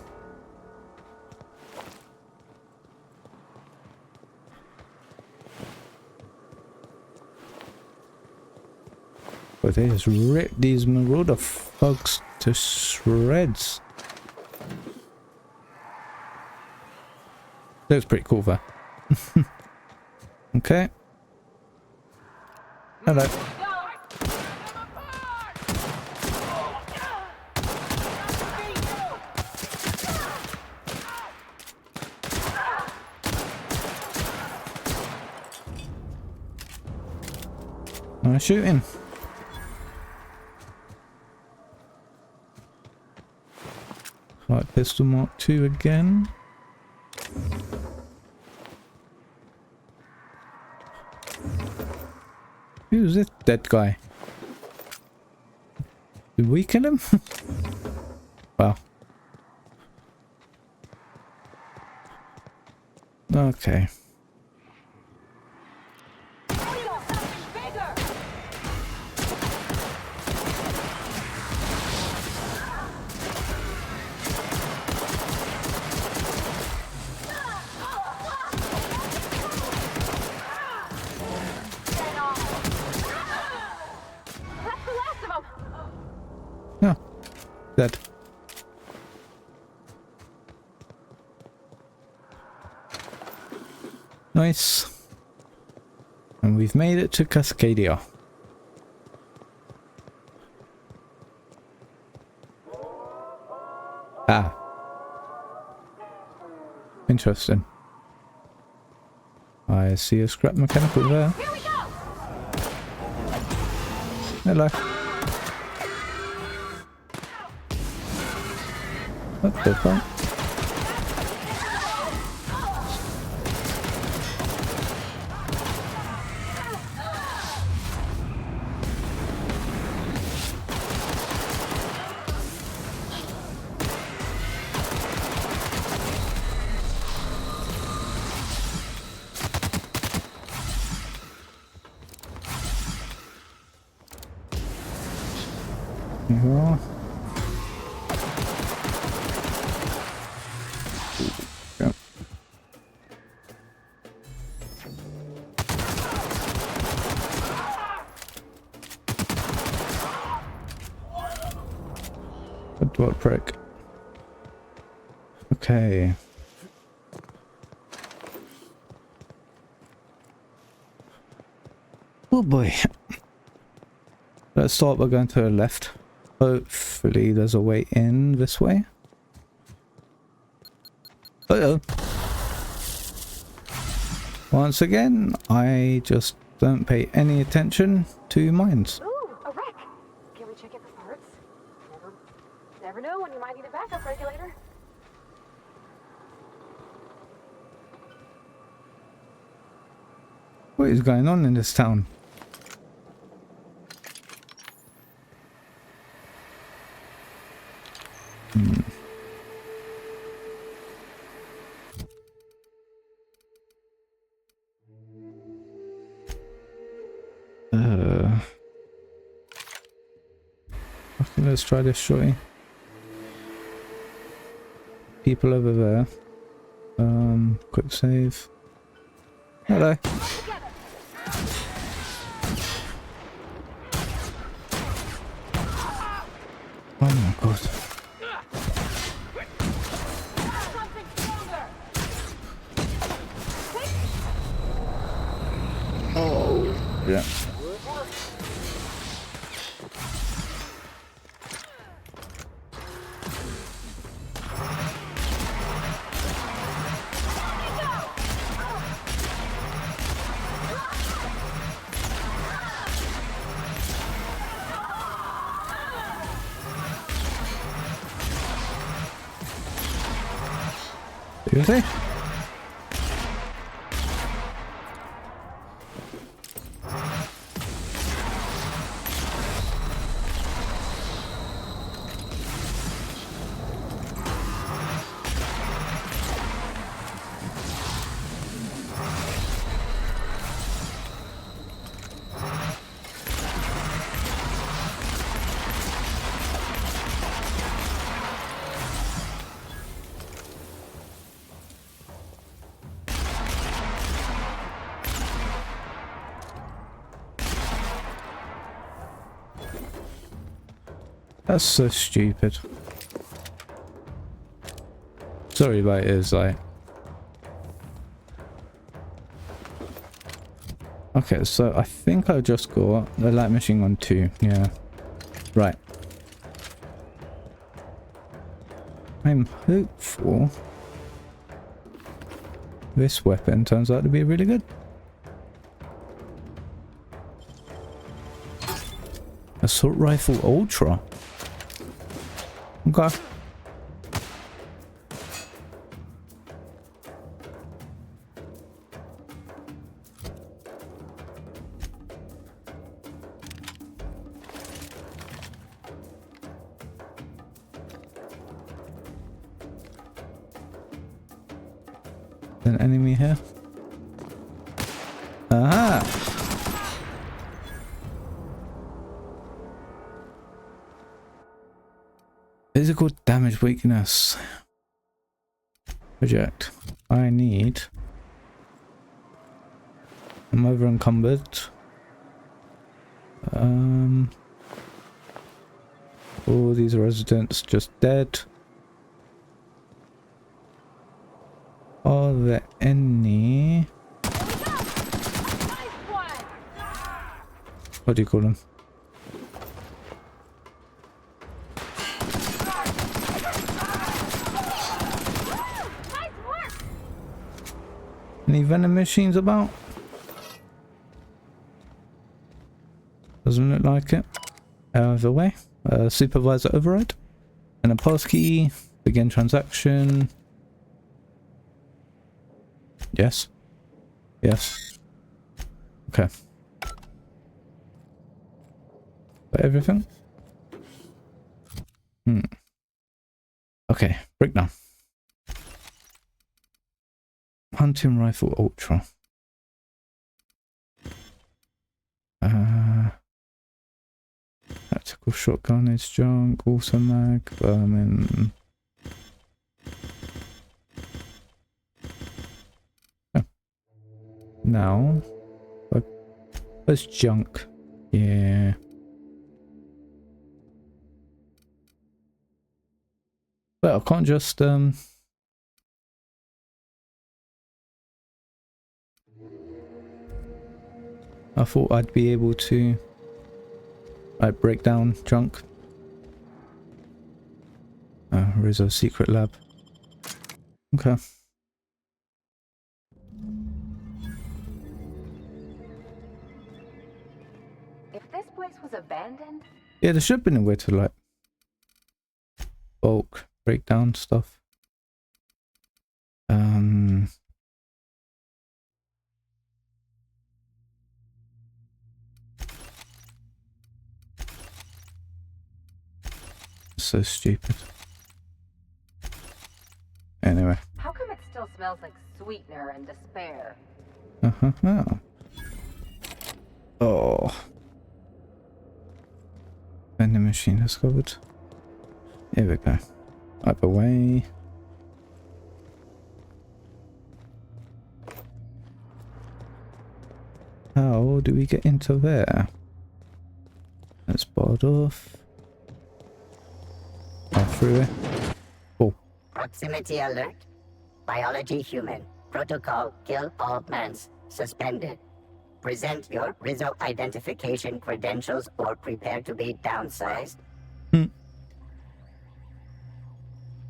But they just ripped these marauder thugs to shreds. Looks pretty cool there. Okay. Hello. Nice shooting. Right, pistol mark 2 again. Who's this dead guy? Did we kill him? Wow. Okay. No. Dead. Nice. And we've made it to Cascadia. Ah. Interesting. I see a scrap mechanical there. Hello. What the fuck? Here we are. Yep. What prick? Okay. Oh boy. Let's start by going to the left. Hopefully there's a way in this way. Uh-oh. Once again, I just don't pay any attention to mines. Ooh, a wreck. Can we check it for parts? Never know when you might need a backup regulator. What is going on in this town? Okay, let's try this shorty. People over there. Quick save. Hello. Oh my god. Oh. Yeah. Seriously? That's so stupid. Sorry, but it is like... Okay, so I think I just got the light machine gun 2. Yeah. Right. I'm hopeful this weapon turns out to be really good. Assault Rifle Ultra. Okay. An enemy here. Aha! Physical damage weakness. Project. I need. I'm over encumbered. All these residents just dead. Are there any? What do you call them? Any venom machines about? Doesn't look like it. Either way. Supervisor override. And a passkey. Begin transaction. Yes. Yes. Okay. Got everything? Okay. Breakdown. Hunting Rifle Ultra. Tactical shotgun is junk. Also mag. Vermin. Oh. Now. Where's junk? Yeah. But I can't just I thought I'd be able to like break down junk. There is a secret lab. Okay. If this place was abandoned, Yeah, there should have been a way to like bulk break down stuff. So stupid. Anyway. how come it still smells like sweetener and despair? Oh. Vending machine discovered. Here we go. Up away. How do we get into there? That's barred off. Oh, through it. Oh. Proximity alert. Biology human. Protocol kill all plants. Suspended. Present your Rizzo identification credentials or prepare to be downsized.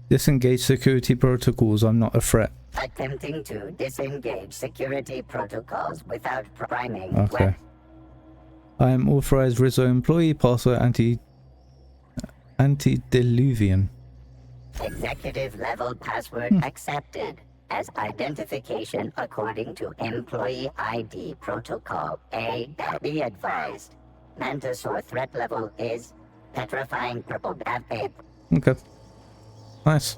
Disengage security protocols. I'm not a threat. Attempting to disengage security protocols without priming. Okay. I am authorized Rizzo employee, password antediluvian. Executive level password accepted as identification according to employee ID protocol A. Be advised. Mantisaur threat level is petrifying purple babe. Okay. Nice.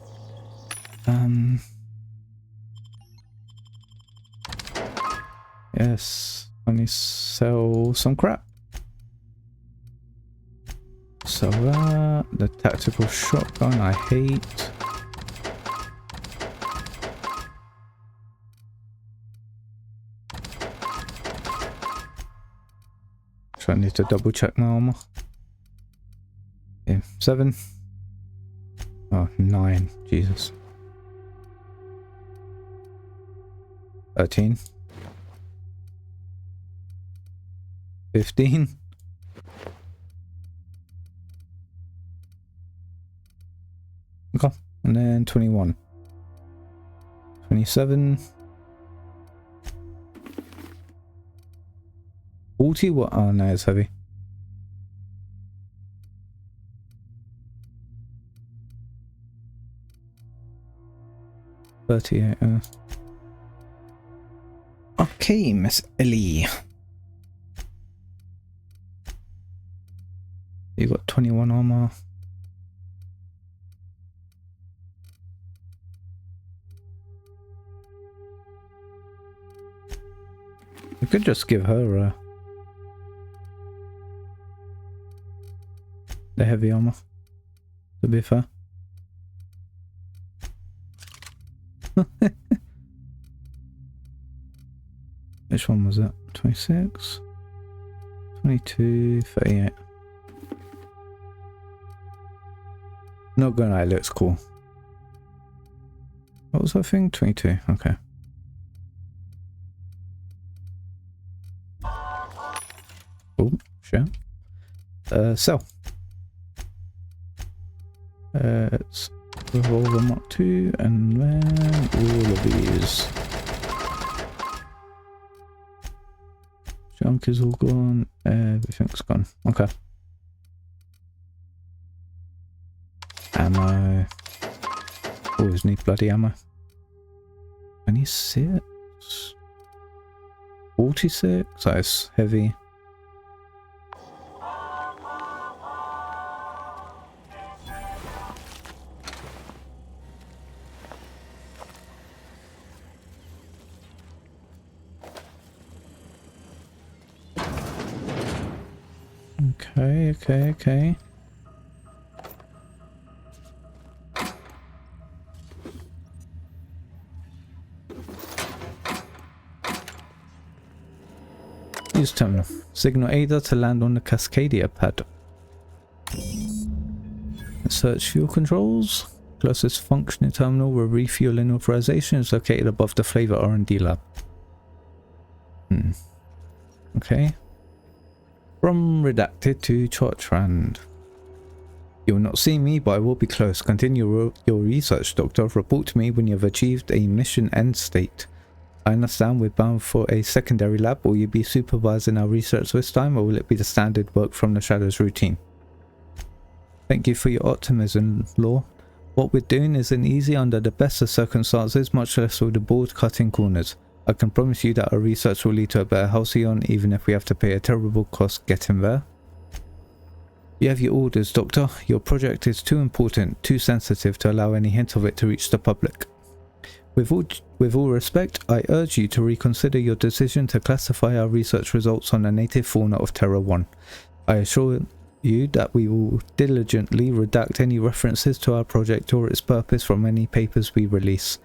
Yes. I need to sell some crap. So the tactical shotgun I hate. So I need to double check my armor. Okay, 7. Oh, 9. Jesus. 13. 15. Okay. And then 21. 27. 40. What? Oh no, it's heavy. Okay, Miss Ellie. You got 21 armor. You could just give her the heavy armor, to be fair. Which one was that? 26, 22, 38. Not gonna lie, it looks cool. What was that thing? 22, okay. Oh, shit. Sell. It's Revolver Mark 2 and then all of these. Junk is all gone, everything's gone. Okay. Ammo. Always need bloody ammo. 26. 46. That's heavy. Okay. Use terminal. Signal Ada to land on the Cascadia pad. Search fuel controls. Closest functioning terminal where refueling authorization is located above the flavor R&D lab. Okay. From redacted to Chartrand. You will not see me, but I will be close. Continue your research, Doctor. Report to me when you have achieved a mission end state. I understand we're bound for a secondary lab. Will you be supervising our research this time, or will it be the standard work from the Shadows routine? Thank you for your optimism, Law. What we're doing isn't easy under the best of circumstances, much less with the board cutting corners. I can promise you that our research will lead to a better Halcyon, even if we have to pay a terrible cost getting there. You have your orders, Doctor. Your project is too important, too sensitive to allow any hint of it to reach the public. With all respect, I urge you to reconsider your decision to classify our research results on the native fauna of Terra 1. I assure you that we will diligently redact any references to our project or its purpose from any papers we release.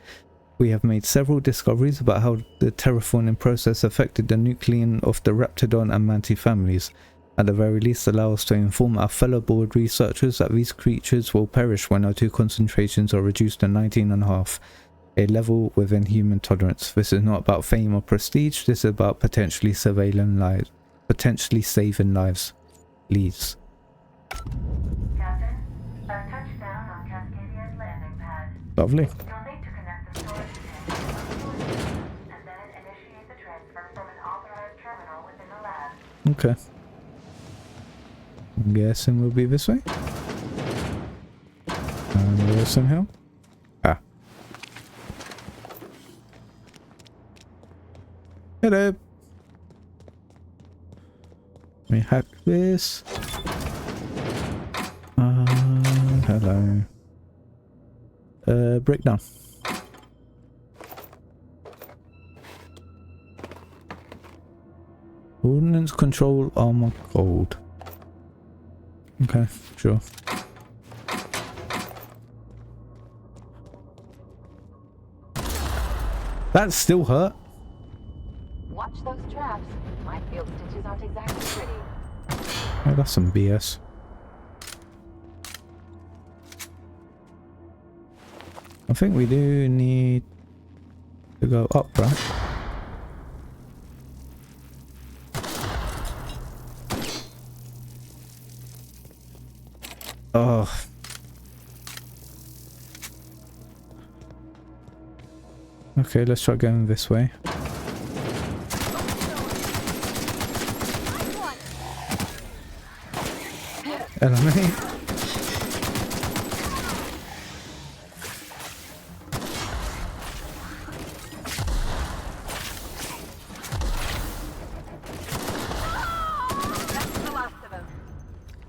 We have made several discoveries about how the terraforming process affected the nucleon of the Raptidon and Manti families. At the very least, allow us to inform our fellow board researchers that these creatures will perish when O2 concentrations are reduced to 19.5. A level within human tolerance. This is not about fame or prestige. This is about potentially saving lives. Leads. Captain, I've touched down on Cascadia's landing pad. Lovely. You'll need to connect the storage tank to the storage system, and then initiate the transfer from an authorized terminal within the lab. Okay. I'm guessing we'll be this way. And there somehow. Ah. Hello. We hack this. Hello. Breakdown. Ordnance control armor code. Okay, sure. That still hurt. Watch those traps. My field stitches aren't exactly pretty. Oh, that's some BS. I think we do need to go up, right? Oh. Okay, let's try going this way. Enemy.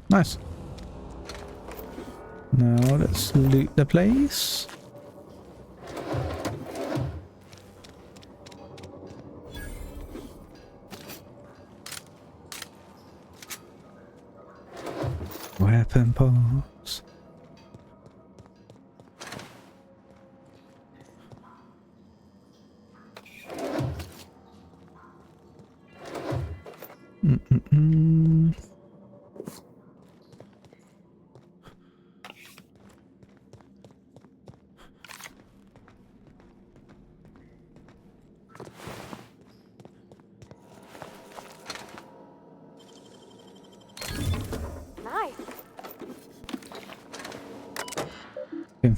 Nice. Now let's loot the place. Weapon parts.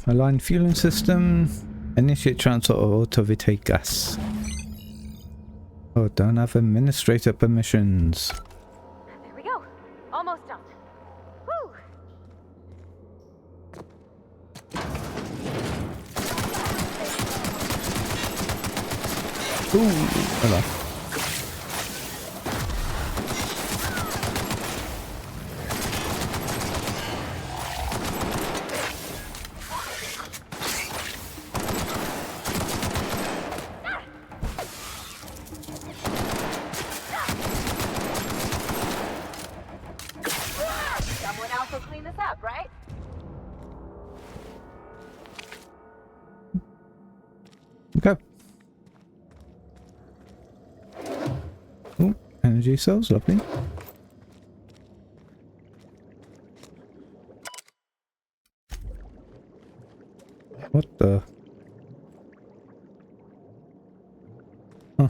Align fueling system. Initiate transfer of auto-vitake gas. Oh, don't have administrator permissions. There we go. Almost done. Woo! Ooh, hello. Someone else will clean this up, right? Okay. Oh, energy cells, lovely. What the? Huh.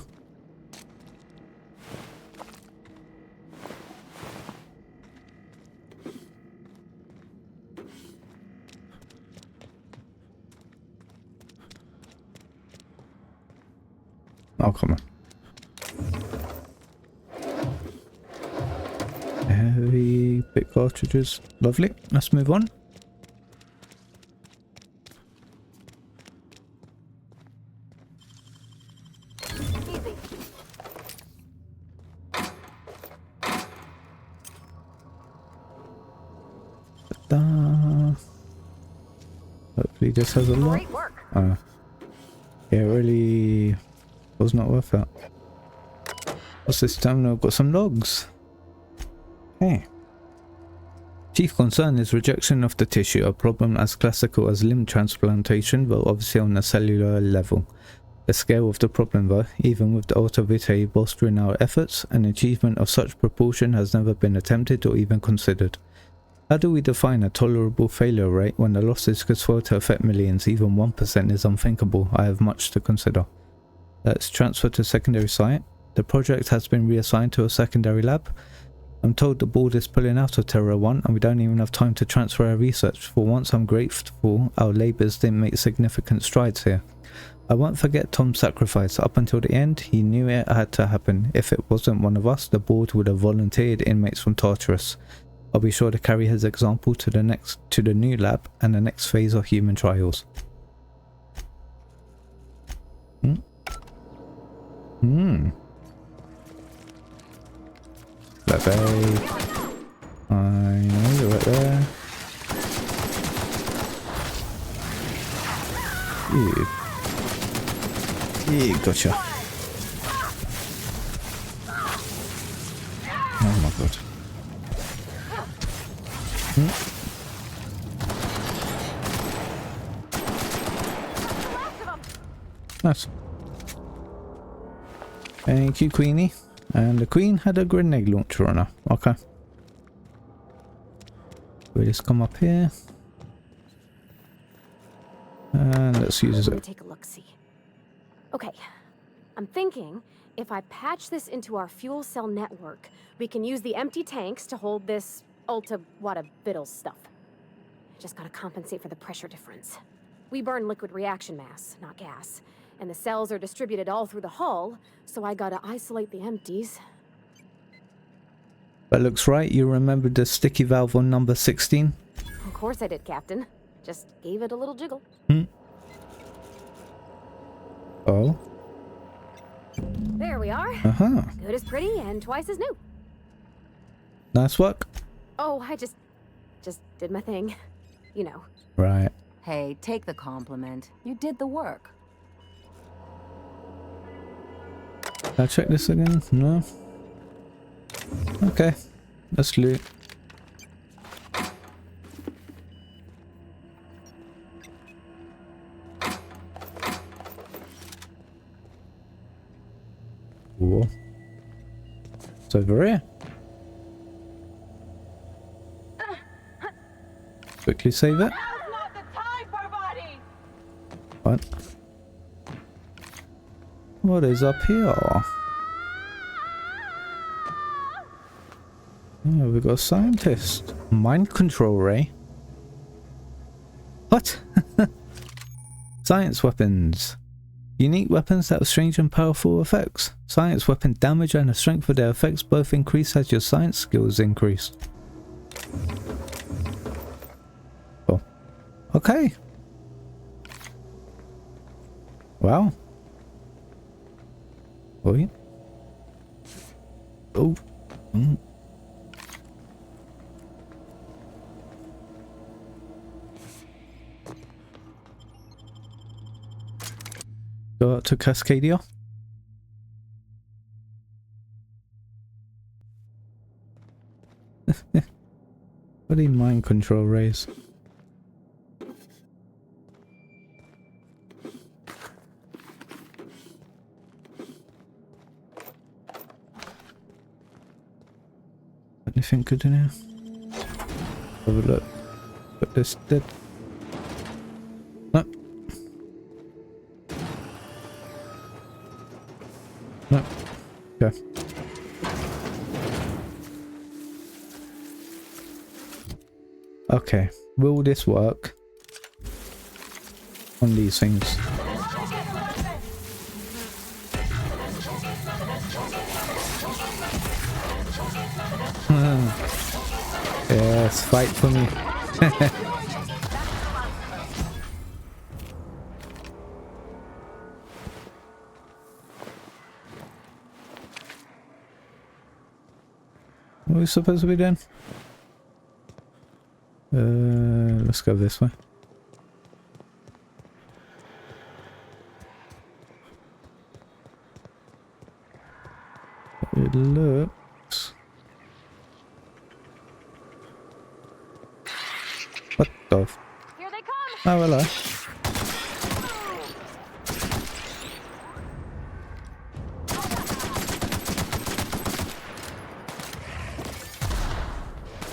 Oh, come on. Heavy bit cartridges. Lovely. Let's move on. Easy. Ta-da. Hopefully this has a lot. Great work. Yeah, really was not worth it. What's this terminal? Got some logs. Hey. Chief concern is rejection of the tissue, a problem as classical as limb transplantation, but obviously on a cellular level. The scale of the problem though, even with the auto-vitae bolstering our efforts, an achievement of such proportion has never been attempted or even considered. How do we define a tolerable failure rate when the losses could swell to affect millions? Even 1% is unthinkable. I have much to consider. Let's transfer to secondary site. The project has been reassigned to a secondary lab. I'm told the board is pulling out of Terra 1 and we don't even have time to transfer our research. For once I'm grateful our labours didn't make significant strides here. I won't forget Tom's sacrifice. Up until the end, he knew it had to happen. If it wasn't one of us, the board would have volunteered inmates from Tartarus. I'll be sure to carry his example to the new lab and the next phase of human trials. That bay. I know you're right there. Gotcha. Oh my god. Nice. Thank you, Queenie. And the Queen had a grenade launcher on her. Okay. We'll just come up here. And let's use Let me it. take a look-see. Okay. I'm thinking if I patch this into our fuel cell network, we can use the empty tanks to hold this ulta-wada-biddle stuff. Just gotta compensate for the pressure difference. We burn liquid reaction mass, not gas. And the cells are distributed all through the hull, so I gotta isolate the empties. That looks right. You remembered the sticky valve on number 16? Of course I did, Captain. Just gave it a little jiggle. Oh. There we are. Uh-huh. Good as pretty and twice as new. Nice work. Oh, I just did my thing. You know. Right. Hey, take the compliment. You did the work. Can I check this again? No. Okay. Let's loot. Whoa. It's over here. Quickly save it. What? What is up here? Oh, we got a scientist. Mind control ray. What? Science weapons. Unique weapons that have strange and powerful effects. Science weapon damage and the strength of their effects both increase as your science skills increase. Oh. Okay. Wow. Wait. Oh. Go out to Cascadia. What are mind control rays? Anything good in here? Have a look. Put this dead. No. No. Okay. Okay. Will this work on these things? Yes, fight for me. What are we supposed to be doing? Let's go this way. It looks... What the f... Here they come. Oh, hello.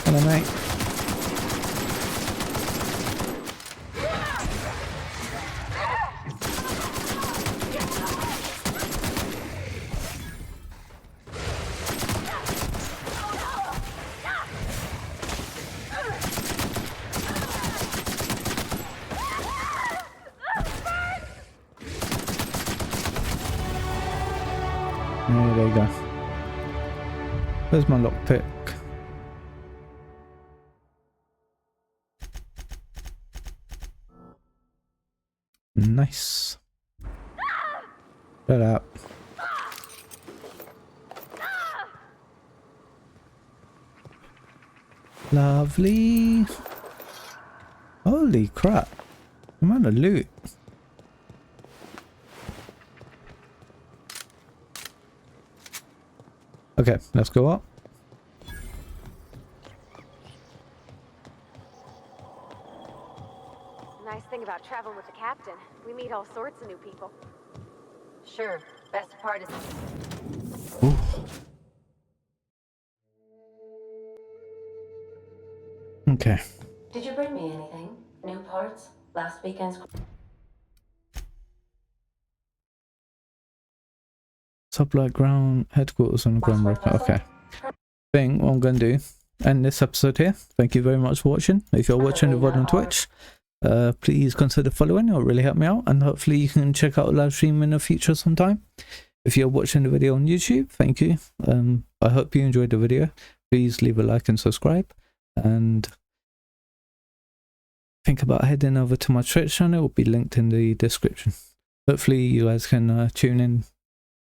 Hello, mate. There you go. Where's my lockpick? Nice. Shut up. Lovely. Holy crap. The amount of loot. Okay, let's go up. Nice thing about traveling with the captain. We meet all sorts of new people. Sure, best part is... Okay. Did you bring me anything? New parts? Last weekend's... Supply ground headquarters on the ground breaker. Okay. Thing what I'm going to do end this episode here. Thank you very much for watching. If you're watching the VOD on Twitch, please consider following. It'll really help me out, and hopefully you can check out a live stream in the future sometime. If you're watching the video on YouTube, thank you. I hope you enjoyed the video. Please leave a like and subscribe, and think about heading over to my Twitch channel. It will be linked in the description. Hopefully you guys can tune in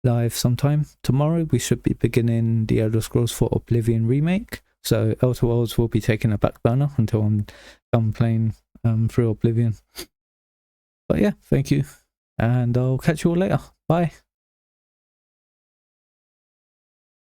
live sometime. Tomorrow we should be beginning the Elder Scrolls 4 Oblivion remake, so Outerworlds will be taking a back burner until I'm done playing through Oblivion. But yeah, thank you, and I'll catch you all later. Bye.